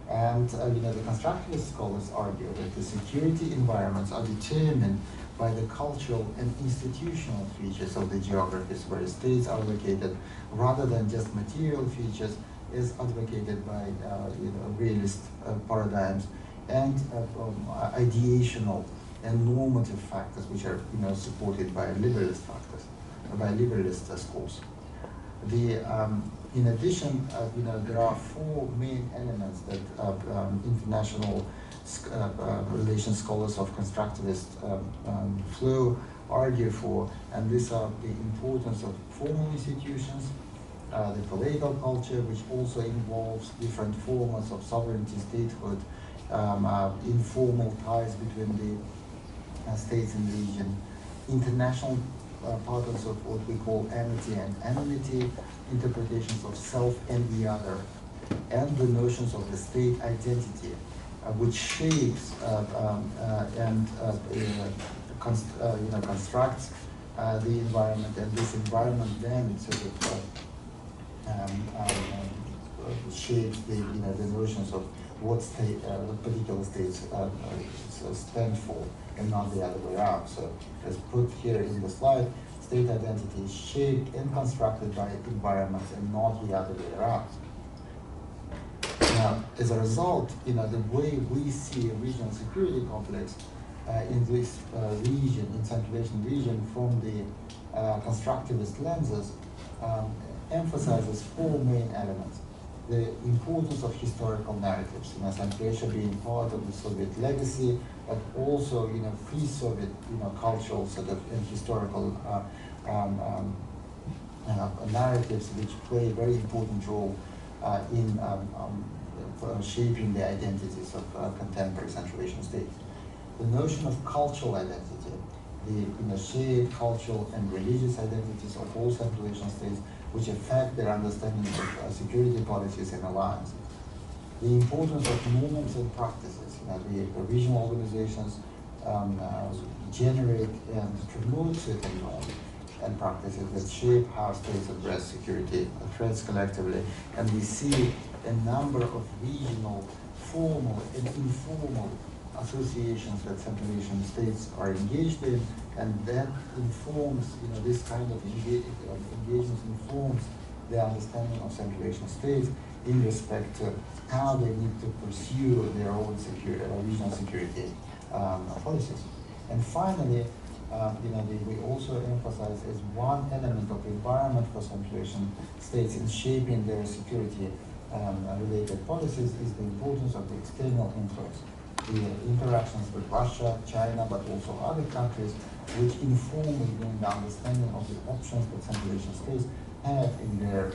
And the constructivist scholars argue that the security environments are determined by the cultural and institutional features of the geographies where states are located, rather than just material features, as advocated by realist paradigms and ideational and normative factors, which are supported by liberalist factors, by liberalist schools. In addition, there are four main elements that international relations scholars of constructivist flow argue for, and these are the importance of formal institutions, the political culture, which also involves different forms of sovereignty, statehood, informal ties between the states in the region, international patterns of what we call amity and enmity, interpretations of self and the other, and the notions of the state identity, which shapes and constructs the environment, and this environment then sort of shapes the notions of what state, what particular states stand for, and not the other way around. So, as put here in the slide, state identity is shaped and constructed by environments and not the other way around. Now, as a result, the way we see a regional security complex in this region, in Central Asian region, from the constructivist lenses, emphasizes four main elements. The importance of historical narratives, Central Asia being part of the Soviet legacy, but also, pre-Soviet, cultural sort of and historical narratives which play a very important role in shaping the identities of contemporary Central Asian states. The notion of cultural identity, the shared cultural and religious identities of all Central Asian states, which affect their understanding of security policies and alliances. The importance of movements and practices. The regional organizations generate and promote certain norms and practices that shape how states address security threats collectively. And we see a number of regional, formal and informal associations that Central Asian states are engaged in, and that informs, this kind of engagement informs the understanding of Central Asian states in respect to how they need to pursue their own regional security policies. And finally, we also emphasize as one element of the environment for Central Asian states in shaping their security related policies is the importance of the external influence. The interactions with Russia, China, but also other countries, which inform the understanding of the options that Central Asian states have in their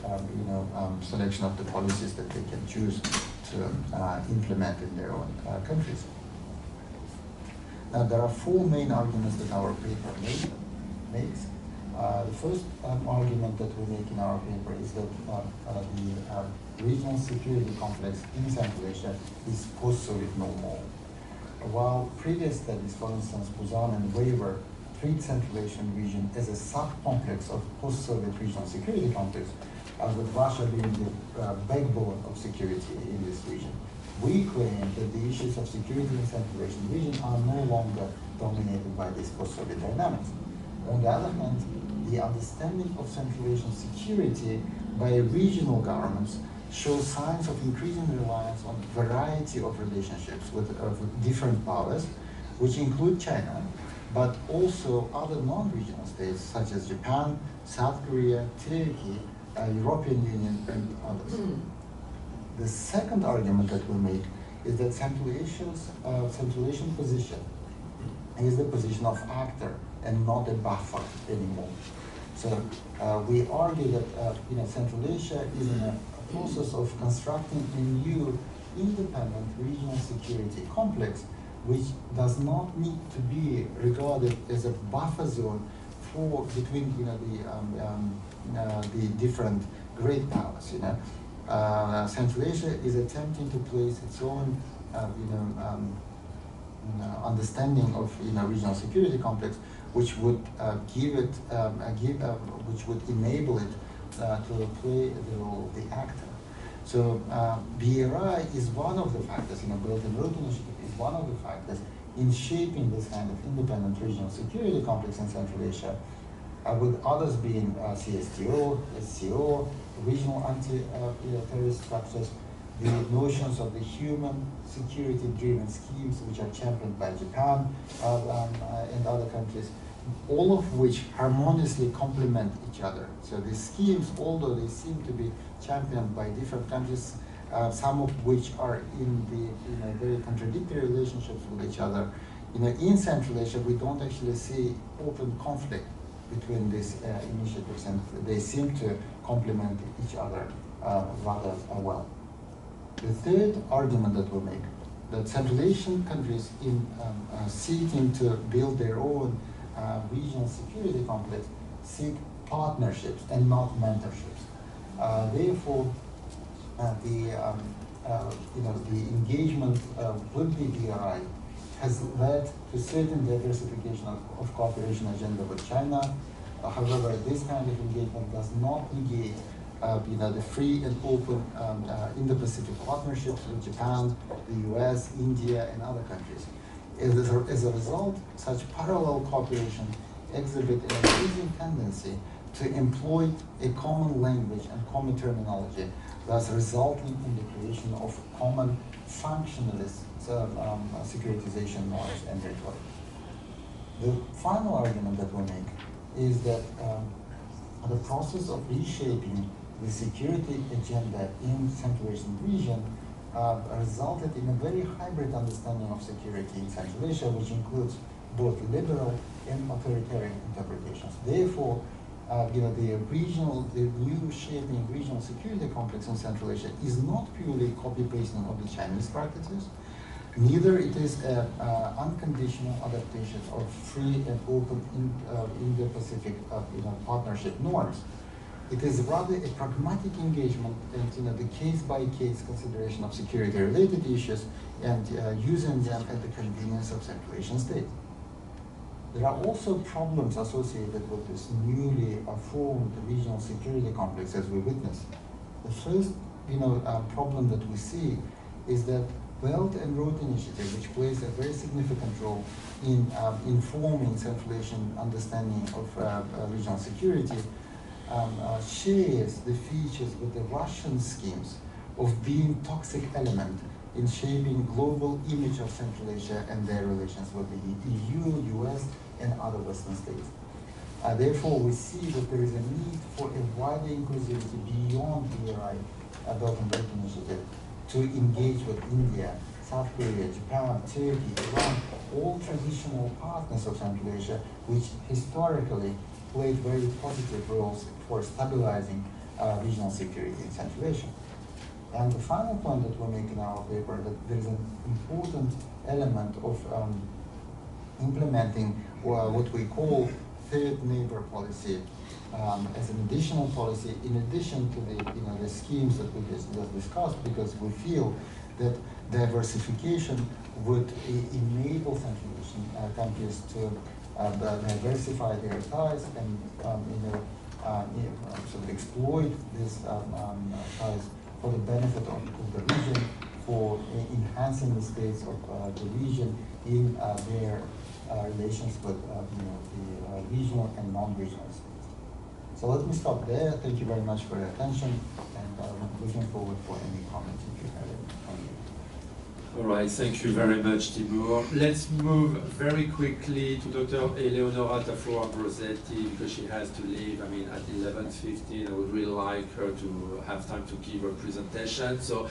selection of the policies that they can choose to implement in their own countries. Now, there are four main arguments that our paper makes. The first argument that we make in our paper is that the regional security complex in Central Asia is post-Soviet normal. While previous studies, for instance, Busan and Weber, treat Central Asian region as a sub-complex of post-Soviet regional security complex, with Russia being the backbone of security in this region. we claim that the issues of security in Central Asian region are no longer dominated by these post-Soviet dynamics. On the other hand, the understanding of Central Asian security by regional governments shows signs of increasing reliance on a variety of relationships with different powers, which include China, but also other non-regional states such as Japan, South Korea, Turkey, European Union, and others. The second argument that we make is that Central Asian position is the position of actor and not a buffer anymore. So we argue that Central Asia is in a process of constructing a new independent regional security complex, which does not need to be regarded as a buffer zone for between the different great powers. Central Asia is attempting to place its own understanding of regional security complex, which would which would enable it to play the role of the actor. So BRI is one of the factors, Belt and Road Initiative is one of the factors in shaping this kind of independent regional security complex in Central Asia, with others being CSTO, SCO, regional anti-terrorist structures, the notions of the human security-driven schemes which are championed by Japan and other countries, all of which harmoniously complement each other. So these schemes, although they seem to be championed by different countries, some of which are in very contradictory relationships with each other, in Central Asia we don't actually see open conflict between these initiatives, and they seem to complement each other rather well. The third argument that we make, that Central Asian countries in seeking to build their own regional security complex seek partnerships and not mentorships. Therefore, the engagement with the BRI has led to certain diversification of cooperation agenda with China. However, this kind of engagement does not negate the free and open Indo-Pacific partnerships with Japan, the US, India, and other countries. As a result, such parallel cooperation exhibit an increasing tendency to employ a common language and common terminology, thus resulting in the creation of common functionalist securitization norms and rhetoric. The final argument that we make is that the process of reshaping the security agenda in Central Asian region resulted in a very hybrid understanding of security in Central Asia, which includes both liberal and authoritarian interpretations. Therefore, the new shaping regional security complex in Central Asia is not purely copy-pasting of the Chinese practices, neither it is an unconditional adaptation of free and open Indo-Pacific partnership norms. It is rather a pragmatic engagement and the case-by-case consideration of security-related issues and using them at the convenience of Central Asian states. There are also problems associated with this newly formed regional security complex as we witness. The first problem that we see is that Belt and Road Initiative, which plays a very significant role in informing Central Asian understanding of regional security, shares the features with the Russian schemes of being toxic element in shaping global image of Central Asia and their relations with the EU, US, and other Western states. Therefore, we see that there is a need for a wider inclusivity beyond the BRI Belt and Road Initiative to engage with India, South Korea, Japan, Turkey, Iran, all traditional partners of Central Asia, which historically played very positive roles for stabilizing regional security in Central Asia. And the final point that we make in our paper, that there is an important element of implementing what we call third neighbor policy as an additional policy in addition to the schemes that we just discussed, because we feel that diversification would enable Central Asian countries to diversify their ties and sort of exploit these ties for the benefit of the region, for enhancing the states of the region in their relations with the regional and non-regional states. So let me stop there. Thank you very much for your attention, and I'm looking forward for any comments if you have any from you. All right, thank you very much, Timur. Let's move very quickly to Dr. Eleonora Tafuro Ambrosetti, because she has to leave, at 11:15. I would really like her to have time to give her presentation. So,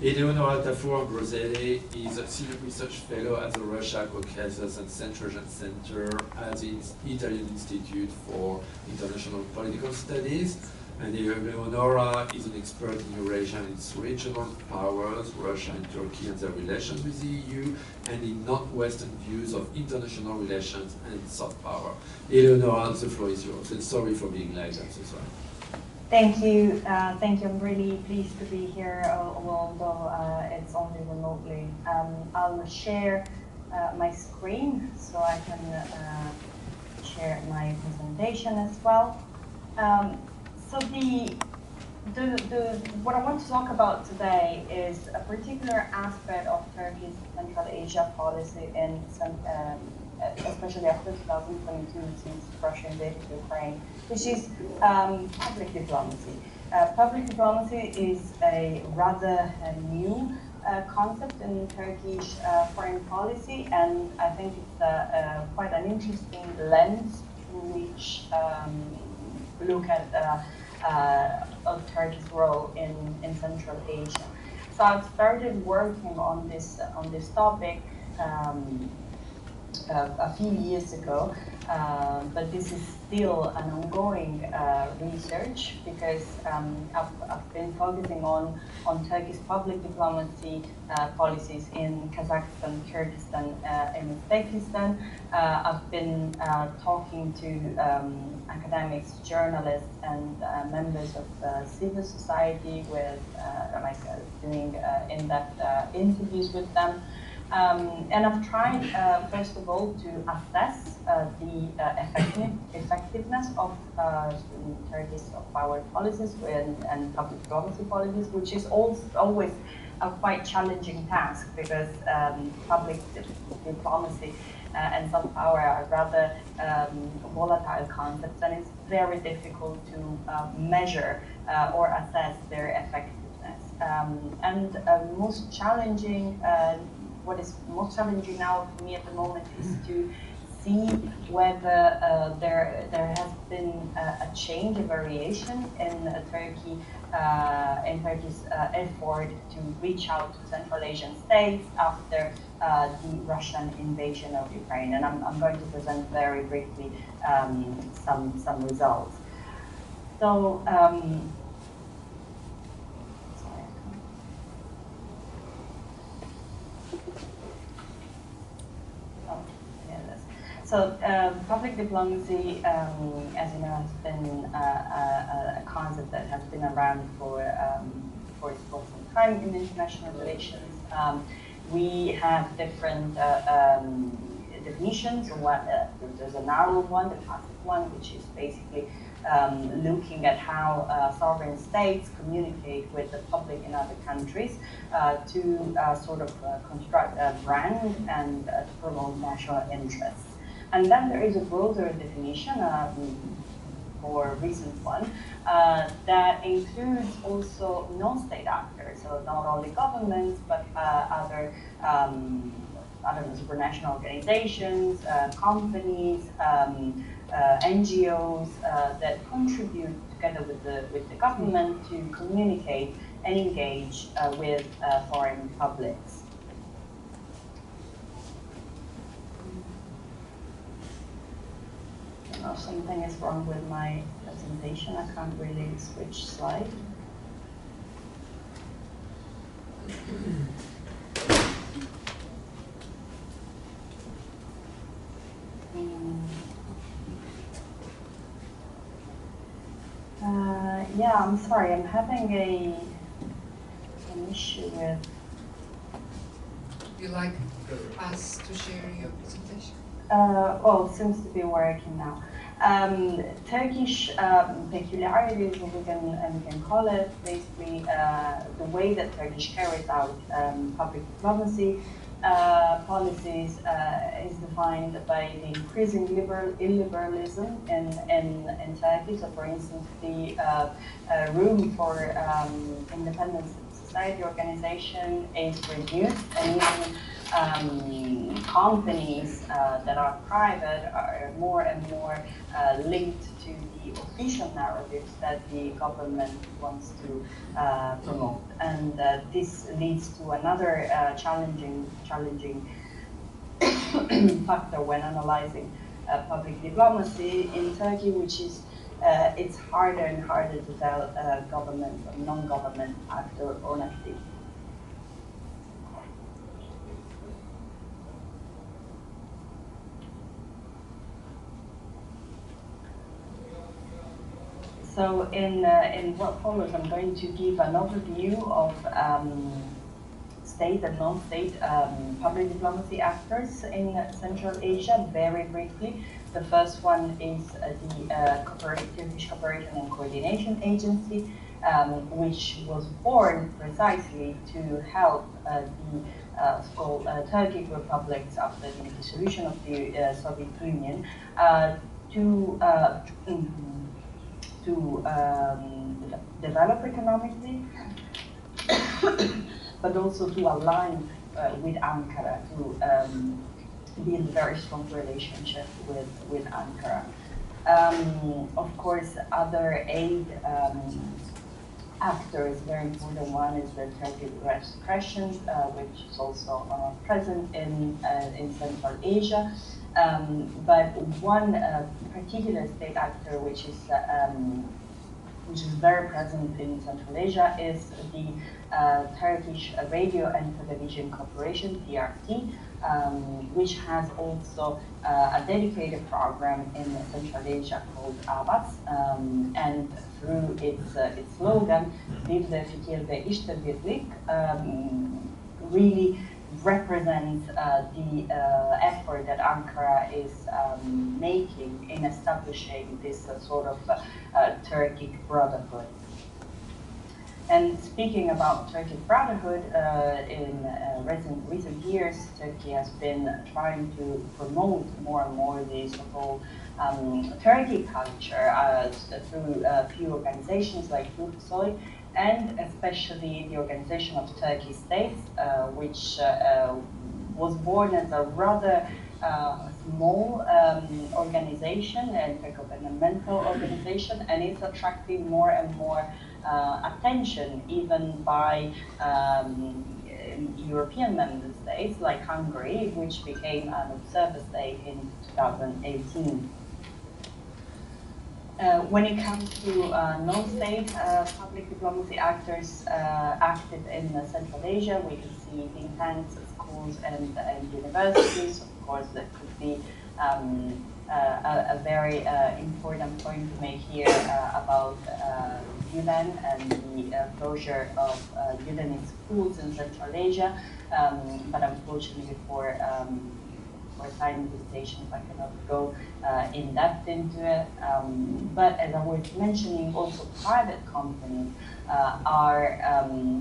Eleonora Tafuro Ambrosetti is a senior research fellow at the Russia, Caucasus, and Central Asian Center at the Italian Institute for International Political Studies. And Eleonora is an expert in Eurasia and its regional powers, Russia and Turkey and their relations with the EU, and in non-Western views of international relations and soft power. Eleonora, the floor is yours. And sorry for being late, I'm so sorry. Thank you. Thank you. I'm really pleased to be here, although it's only remotely. I'll share my screen so I can share my presentation as well. So what I want to talk about today is a particular aspect of Turkey's Central Asia policy, in especially after 2022, since Russia invaded Ukraine, which is public diplomacy. Public diplomacy is a rather new concept in Turkish foreign policy, and I think it's quite an interesting lens through which look at of Turkey's role in Central Asia. So I've started working on this topic a few years ago, but this is still an ongoing research, because I've been focusing on Turkey's public diplomacy policies in Kazakhstan, Kyrgyzstan, and Uzbekistan. I've been talking to academics, journalists, and members of civil society, with doing in-depth interviews with them. And I've tried, first of all, to assess the effectiveness of Turkey's soft power policies and public diplomacy policies, which is always a quite challenging task, because public diplomacy and soft power are rather volatile concepts, and it's very difficult to measure or assess their effectiveness. Most challenging what is most challenging now for me at the moment is to see whether there has been a change, a variation in Turkey's effort to reach out to Central Asian states after the Russian invasion of Ukraine. And I'm going to present very briefly some results. So. So public diplomacy, as you know, has been a concept that has been around for some time in international relations. We have different definitions. There's a narrow one, the classic one, which is basically looking at how sovereign states communicate with the public in other countries to sort of construct a brand and to promote national interests. And then there is a broader definition, more recent one, that includes also non-state actors, so not only governments, but other supranational organizations, companies, NGOs that contribute together with the government to communicate and engage with foreign publics. Something is wrong with my presentation. I can't really switch slide. Yeah, I'm sorry. I'm having an issue with. Would you like us to share your presentation? Well, it seems to be working now. Turkish peculiarities, we can call it, basically the way that Turkish carries out public diplomacy policies is defined by the increasing illiberalism in Turkey. So, for instance, the room for independent society organization is reduced, and even companies that are private are more and more linked to the official narratives that the government wants to promote. And this leads to another challenging factor when analyzing public diplomacy in Turkey, which is it's harder and harder to tell government from non-government actor on activity. So in what follows, I'm going to give an overview of state and non-state public diplomacy actors in Central Asia, very briefly. The first one is the Turkish Cooperation and Coordination Agency, which was born precisely to help the so-called Turkic republics after the dissolution of the Soviet Union to develop economically, but also to align with Ankara, to be in a very strong relationship with Ankara. Of course, other aid actors, very important one is the Turkic Red Crescent, which is also present in Central Asia. But one particular state actor which is very present in Central Asia is the Turkish Radio and Television Corporation, TRT, which has also a dedicated program in Central Asia called ABAS, and through its slogan, Bir de Fikir de İşbirlik, really represents the effort that Ankara is making in establishing this sort of Turkic brotherhood. And speaking about Turkic brotherhood, in recent years, Turkey has been trying to promote more and more the so-called Turkic culture through a few organizations like Turksoy, and especially the Organization of Turkey States, which was born as a rather small organization, a intergovernmental organization, and it's attracting more and more attention, even by European member states like Hungary, which became an observer state in 2018. When it comes to non-state public diplomacy actors active in Central Asia, we can see think tanks, schools, and universities. Of course, that could be a very important point to make here about Yulen and the closure of Yulenist schools in Central Asia. But unfortunately, for time limitations, I cannot go in depth into it. But as I was mentioning, also private companies are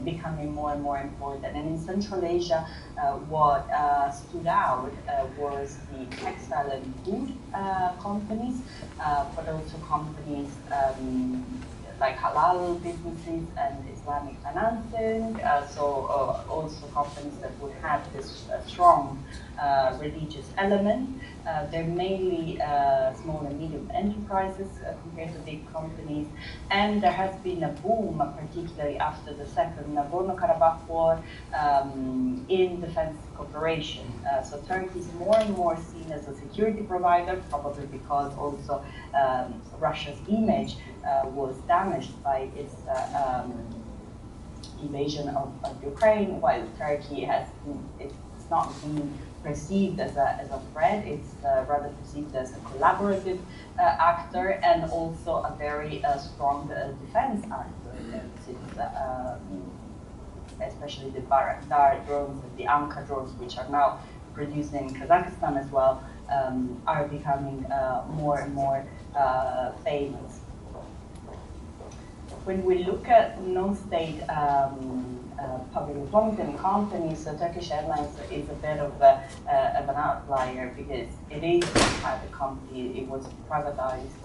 becoming more and more important. And in Central Asia, what stood out was the textile and food companies, but also companies like halal businesses and Islamic financing, so also companies that would have this strong religious element. They're mainly small and medium enterprises compared to big companies, and there has been a boom, particularly after the second Nagorno-Karabakh war, in defense cooperation. So Turkey is more and more seen as a security provider, probably because also Russia's image was damaged by its invasion of Ukraine, while Turkey it's not being perceived as a threat. It's rather perceived as a collaborative actor, and also a very strong defense actor, since especially the Bayraktar drones and the Anka drones, which are now produced in Kazakhstan as well, are becoming more and more famous. When we look at non-state public diplomacy companies, so Turkish Airlines is a bit of an outlier because it is a private company. It was privatized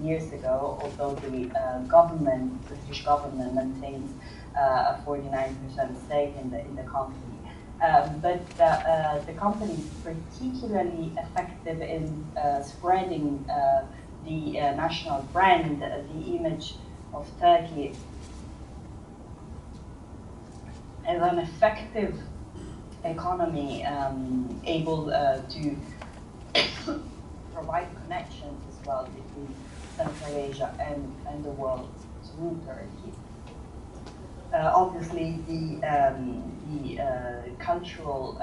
years ago, although the government, the British government, maintains a 49% stake in the company. But the company is particularly effective in spreading the national brand, the image of Turkey as an effective economy, able to provide connections as well between Central Asia and the world through Turkey. Obviously, the cultural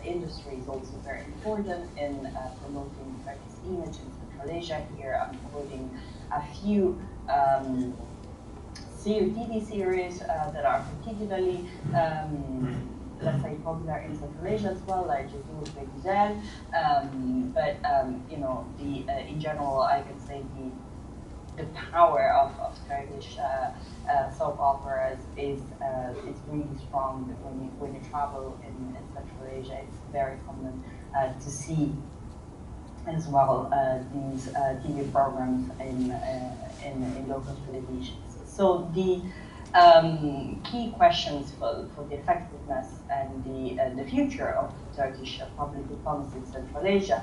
industry is also very important in promoting Turkey's image in Central Asia. Here I'm quoting a few TV series that are particularly, let's say, popular in Central Asia as well, like JeongWon Bourdais-Park. But you know, in general, I can say the power of Turkish soap operas is really strong. When you travel in Central Asia, it's very common to see as well these TV programs in local televisions. So the key questions for the effectiveness and the future of Turkish public diplomacy in Central Asia.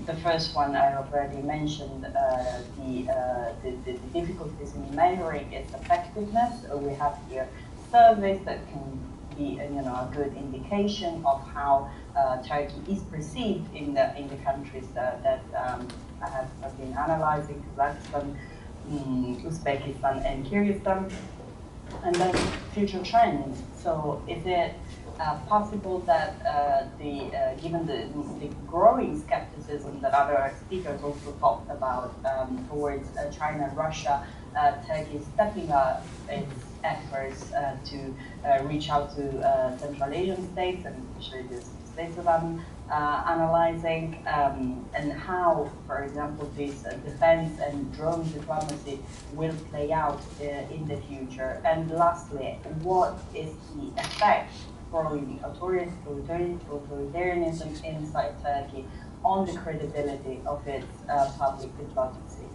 The first one I already mentioned, the difficulties in measuring its effectiveness. We have here surveys that can be a good indication of how Turkey is perceived in the countries that I have been analyzing: Kazakhstan, Uzbekistan, and Kyrgyzstan. And then future trends. So is it possible that given the growing skepticism that other speakers also talked about towards China and Russia, Turkey is stepping up its efforts to reach out to Central Asian states, and especially the states that I'm analyzing, and how, for example, this defense and drone diplomacy will play out in the future. And lastly, what is the effect growing authoritarianism inside Turkey on the credibility of its public diplomacy?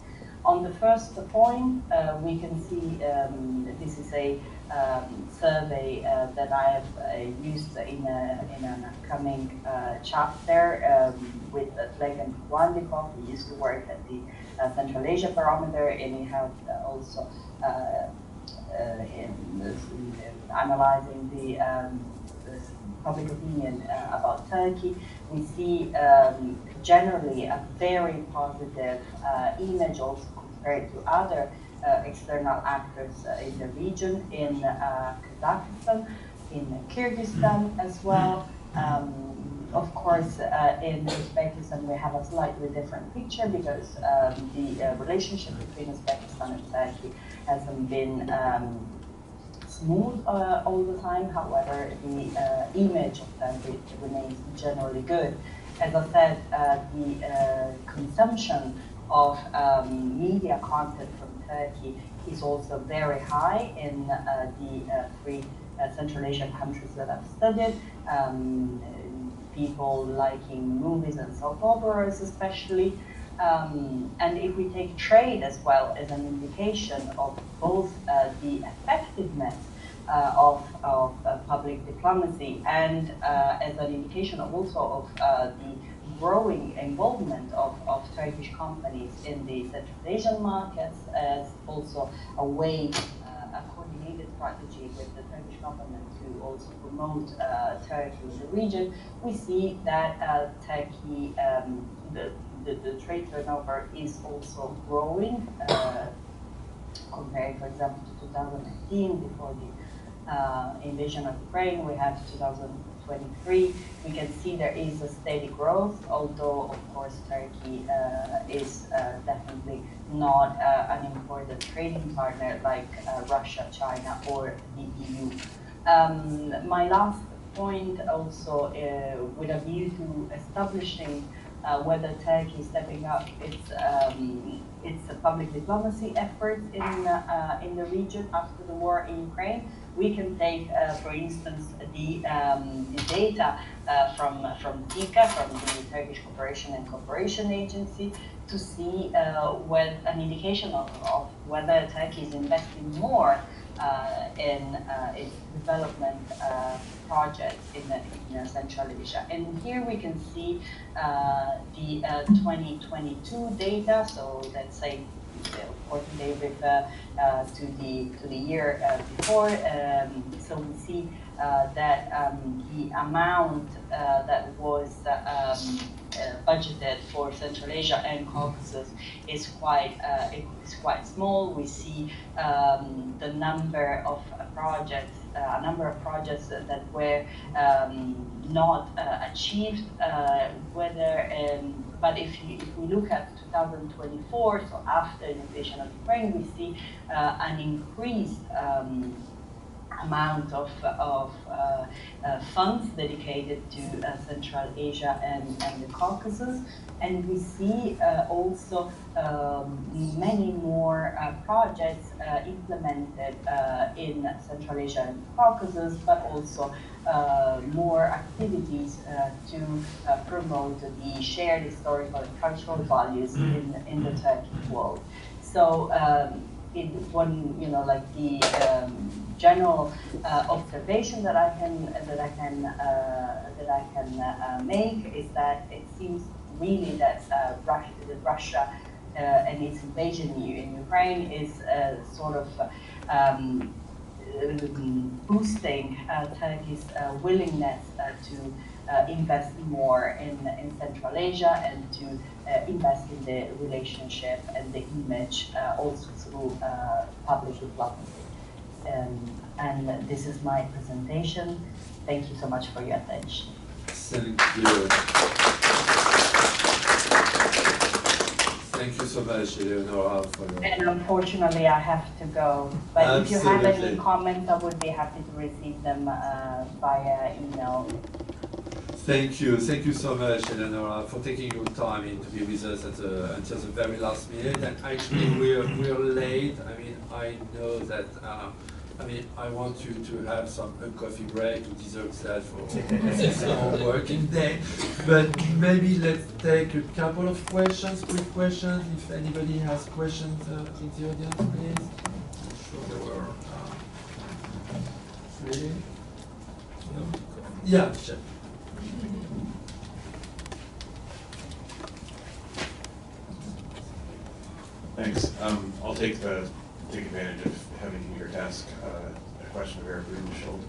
On the first point, we can see this is a survey that I have used in an upcoming chapter with Legan Wandikov, who used to work at the Central Asia Barometer, and he has also analyzing the public opinion about Turkey. We see generally a very positive image also compared to other external actors in the region, in Kazakhstan, in Kyrgyzstan as well. Of course, in Uzbekistan we have a slightly different picture because the relationship between Uzbekistan and Turkey hasn't been smooth all the time. However, the image of Turkey remains generally good. As I said, the consumption of media content from Turkey is also very high in the three Central Asian countries that I've studied. People liking movies and soap operas especially. And if we take trade as well as an indication of both the effectiveness of public diplomacy and as an indication also of the growing involvement of Turkish companies in the Central Asian markets, as also a way, a coordinated strategy with the Turkish government to also promote Turkey in the region, we see that Turkey, the trade turnover is also growing compared, for example, to 2019 before the invasion of Ukraine. We have 2023. We can see there is a steady growth, although of course Turkey is definitely not an important trading partner like Russia, China, or the EU. My last point, also with a view to establishing whether Turkey is stepping up its public diplomacy efforts in the region after the war in Ukraine. We can take, for instance, the data from TICA, from the Turkish Cooperation and Cooperation Agency, to see an indication of whether Turkey is investing more in its development projects in Central Asia. And here we can see the 2022 data, so let's say of course they refer to the year before. So we see that the amount that was budgeted for Central Asia and Caucasus is quite small. We see the number of projects, a number of projects that were not achieved. But if we look at 2024, so after the invasion of Ukraine, we see an increased amount of funds dedicated to Central Asia and the Caucasus. And we see also many more projects implemented in Central Asia and Caucasus, but also more activities to promote the shared historical and cultural values in the Turkic world. So like the general observation that I can make is that it seems really that Russia and its invasion in Ukraine is sort of boosting Turkey's willingness to invest more in Central Asia and to invest in the relationship and the image also through public diplomacy. And this is my presentation. Thank you so much for your attention. Thank you. Thank you so much, Eleonora, for your... And unfortunately, I have to go. But Absolutely. if you have any comments, I would be happy to receive them via email. Thank you so much, Eleonora, for taking your time to be with us until the very last minute. And actually, we're late. I mean, I know that. I want you to have a coffee break. You deserve that for a working day. But maybe let's take a couple of questions, quick questions. If anybody has questions in the audience, please. I'm sure there were. Really? No? Yeah, sure. Thanks. I'll take advantage of having your desk a question of Eric Rudenshiold.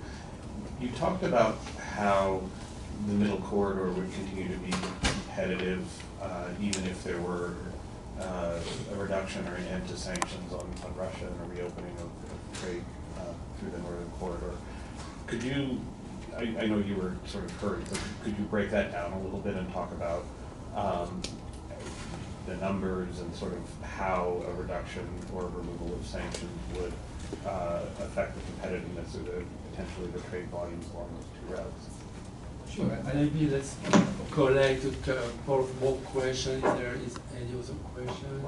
You talked about how the middle corridor would continue to be competitive, even if there were a reduction or an end to sanctions on Russia and a reopening of trade through the northern corridor. Could you? I know you were sort of hurt, but could you break that down a little bit and talk about the numbers and sort of how a reduction or removal of sanctions would affect the competitiveness of potentially the trade volumes along those two routes? Sure. Maybe let's collect a couple of more questions. If there is any other question.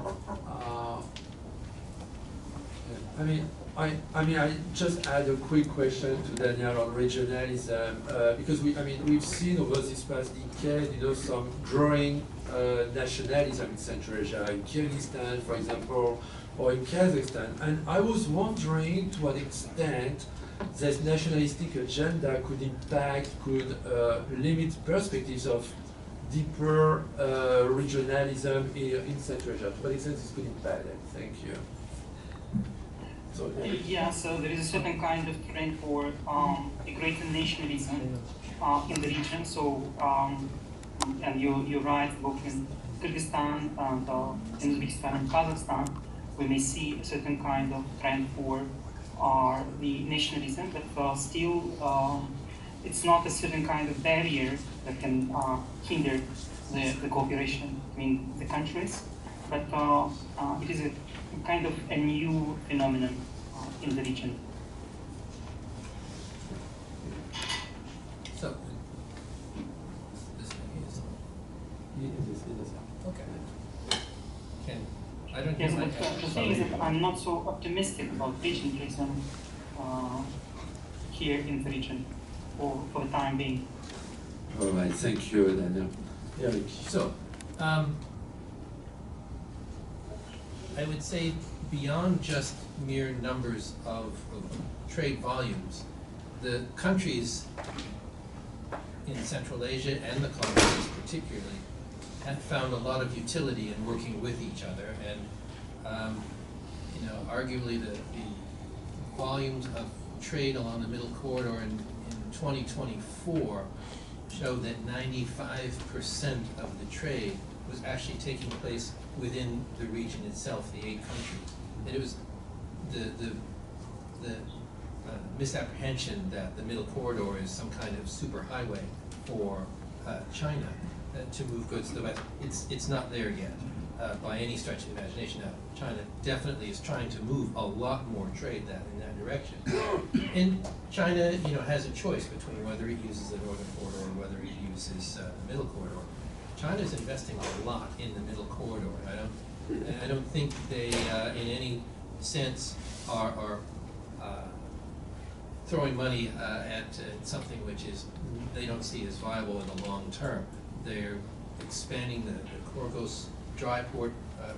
I just add a quick question to Danial on regionalism because we've seen over this past decade, some growing nationalism in Central Asia, in Kyrgyzstan, for example, or in Kazakhstan, and I was wondering to what extent this nationalistic agenda could limit perspectives of deeper regionalism in Central Asia. To what extent this could impact it? Thank you. Yeah, so there is a certain kind of trend for a greater nationalism in the region. So, and you're right, both in Kyrgyzstan and in Uzbekistan and Kazakhstan, we may see a certain kind of trend for the nationalism, but still it's not a certain kind of barrier that can hinder the cooperation between the countries, but it is a kind of a new phenomenon in the region. the thing is that I'm not so optimistic about regionalism here in the region for the time being. All right, thank you, Daniel. Eric. So, I would say beyond just mere numbers of trade volumes, the countries in Central Asia and the Caucasus particularly have found a lot of utility in working with each other, and you know, arguably the volumes of trade along the middle corridor in 2024 showed that 95% of the trade was actually taking place within the region itself, the 8 countries. And it was the misapprehension that the middle corridor is some kind of superhighway for China to move goods to the West. It's not there yet by any stretch of the imagination. Now, China definitely is trying to move a lot more trade in that direction. And China, you know, has a choice between whether it uses the northern corridor or whether it uses the middle corridor. China is investing a lot in the middle corridor. I don't think they, in any sense, are throwing money at something which is they don't see as viable in the long term. They're expanding the Korgos dry port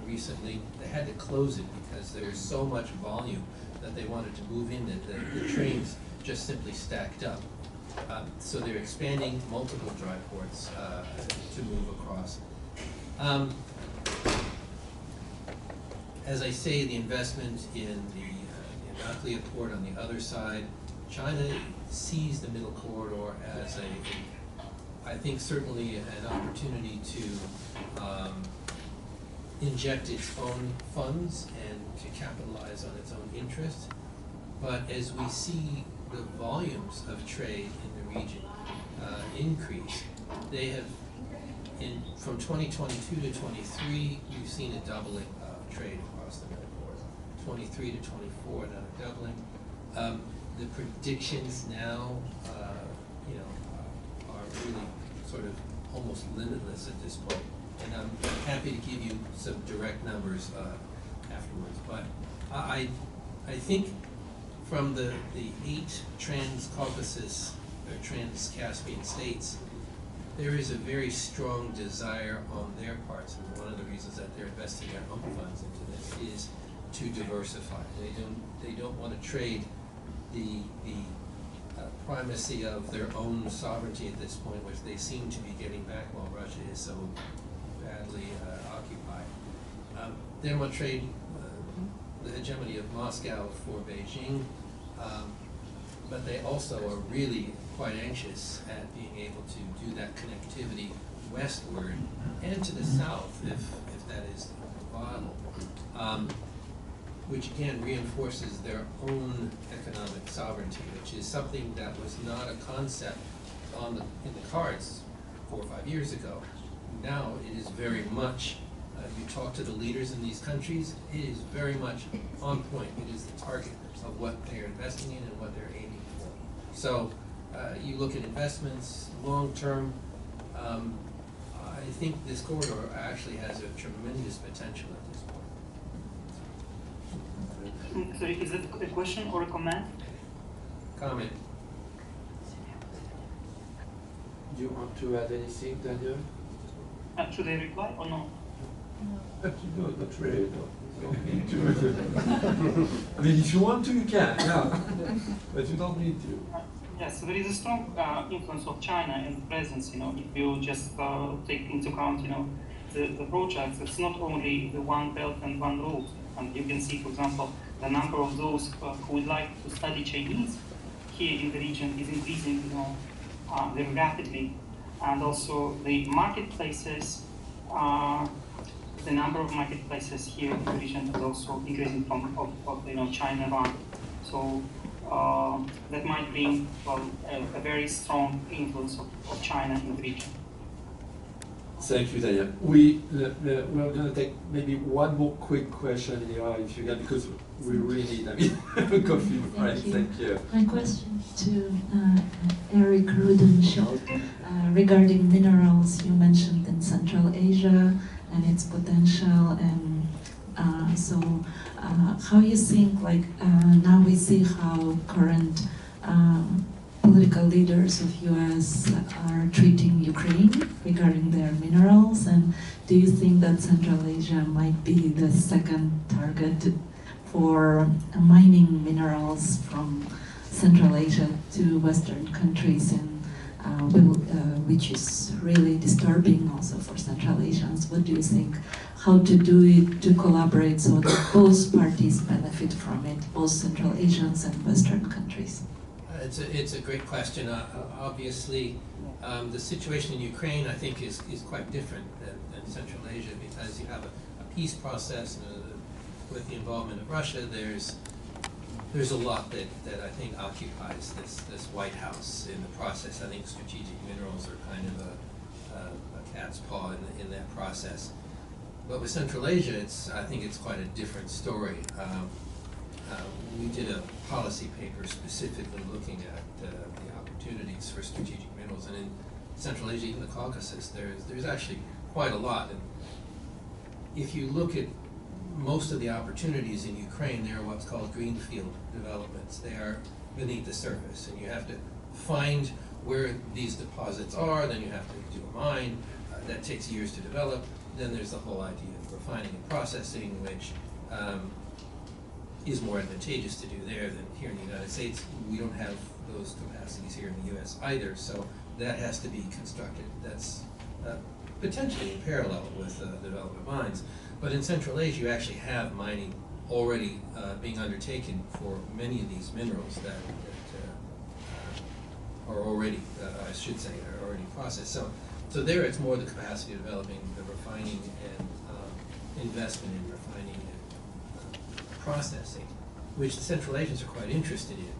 recently. They had to close it because there was so much volume that they wanted to move in that the trains just simply stacked up. So they're expanding multiple dry ports to move across. As I say, the investment in the Anaklia port on the other side, China sees the middle corridor as I think certainly an opportunity to inject its own funds and to capitalize on its own interest. But as we see the volumes of trade in the region increase, they have, from 2022 to 23, we've seen a doubling of trade across the middle corridor. 23 to 24, another doubling. The predictions now, you know, are really sort of almost limitless at this point. And I'm happy to give you some direct numbers afterwards. But I think from the 8 trans-Caucasus or trans-Caspian states, there is a very strong desire on their parts, and one of the reasons that they're investing their own funds into this is to diversify. They don't want to trade the primacy of their own sovereignty at this point, which they seem to be getting back while Russia is so badly occupied. They don't want to trade the hegemony of Moscow for Beijing, but they also are really quite anxious at being able to do that connectivity westward and to the south, if that is viable, which again reinforces their own economic sovereignty, which is something that was not a concept in the cards 4 or 5 years ago. Now it is very much, you talk to the leaders in these countries, it is very much on point. It is the target of what they're investing in and what they're aiming for. So you look at investments, long term, I think this corridor actually has a tremendous potential at this point. Sorry, is it a question or a comment? Comment. Do you want to add anything, Daniel? Should I reply or no? No, not really. No. Don't need to. I mean, if you want to, you can. Yeah, but you don't need to. Yes, so there is a strong influence of China and presence. You know, if you just take into account, you know, the projects, it's not only the one belt and one road. And you can see, for example, the number of those who would like to study Chinese here in the region is increasing, you know, very rapidly. And also the marketplaces, the number of marketplaces here in the region is also increasing from you know, China around. So that might bring, well, a very strong influence of China in the region. Thank you, Daniel. We're going to take maybe one more quick question here, if you can, because we really need, I mean, coffee. Right? Thank you. My question to Eric Rudenshiold regarding minerals you mentioned in Central Asia and its potential How you think, like, now we see how current political leaders of US are treating Ukraine regarding their minerals, and do you think that Central Asia might be the second target for mining minerals from Central Asia to Western countries, and which is really disturbing also for Central Asians? What do you think? How to do it to collaborate so that both parties benefit from it, both Central Asians and Western countries? It's a great question. Obviously, the situation in Ukraine, I think, is quite different than Central Asia, because you have a peace process with the involvement of Russia. There's a lot that I think occupies this White House in the process. I think strategic minerals are kind of a cat's paw in that process. But with Central Asia, I think it's quite a different story. We did a policy paper specifically looking at the opportunities for strategic minerals, and in Central Asia, even the Caucasus, there's actually quite a lot. And if you look at most of the opportunities in Ukraine, they are what's called greenfield developments. They are beneath the surface, and you have to find where these deposits are, then you have to do a mine. That takes years to develop. Then there's the whole idea of refining and processing, which is more advantageous to do there than here in the United States. We don't have those capacities here in the US either, so that has to be constructed. That's potentially in parallel with the development of mines. But in Central Asia, you actually have mining already being undertaken for many of these minerals that are already, I should say, are already processed. So there it's more the capacity of developing the refining and investment in refining and processing, which the Central Asians are quite interested in.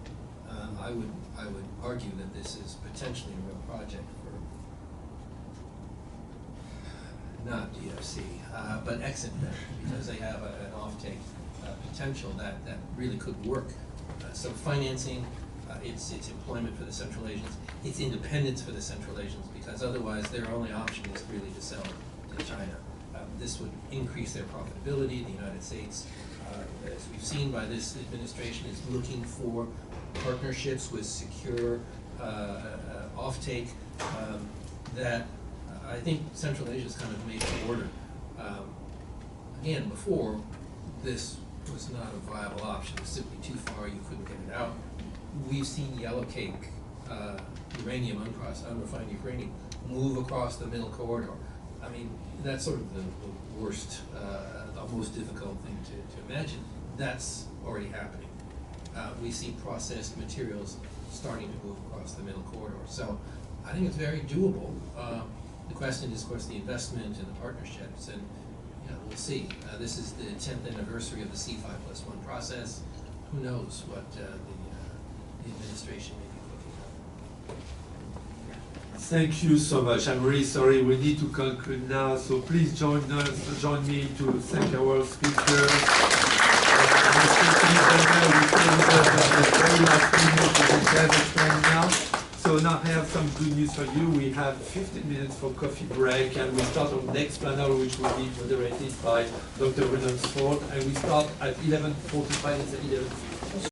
I would argue that this is potentially a real project for not DFC, but Exxon, because they have an offtake potential that really could work. So financing, it's employment for the Central Asians, it's independence for the Central Asians, because otherwise their only option is really to sell to China. This would increase their profitability. The United States, as we've seen by this administration, is looking for partnerships with secure offtake that I think Central Asia is kind of made to order. Again, before, this was not a viable option. It was simply too far, you couldn't get it out. We've seen yellow cake, uranium, unrefined uranium, move across the middle corridor. I mean, that's sort of the worst, the most difficult thing to imagine. That's already happening. We see processed materials starting to move across the middle corridor. So I think it's very doable. The question is, of course, the investment and the partnerships, and we'll see. This is the 10th anniversary of the C5+1 process. Who knows what the administration may be looking at. Thank you so much. I'm really sorry. We need to conclude now, so please join me to thank our speakers. So now I have some good news for you. We have 15 minutes for coffee break, and we start on next panel, which will be moderated by Dr. Rudenshiold, and we start at 11:45. It's at 11:50.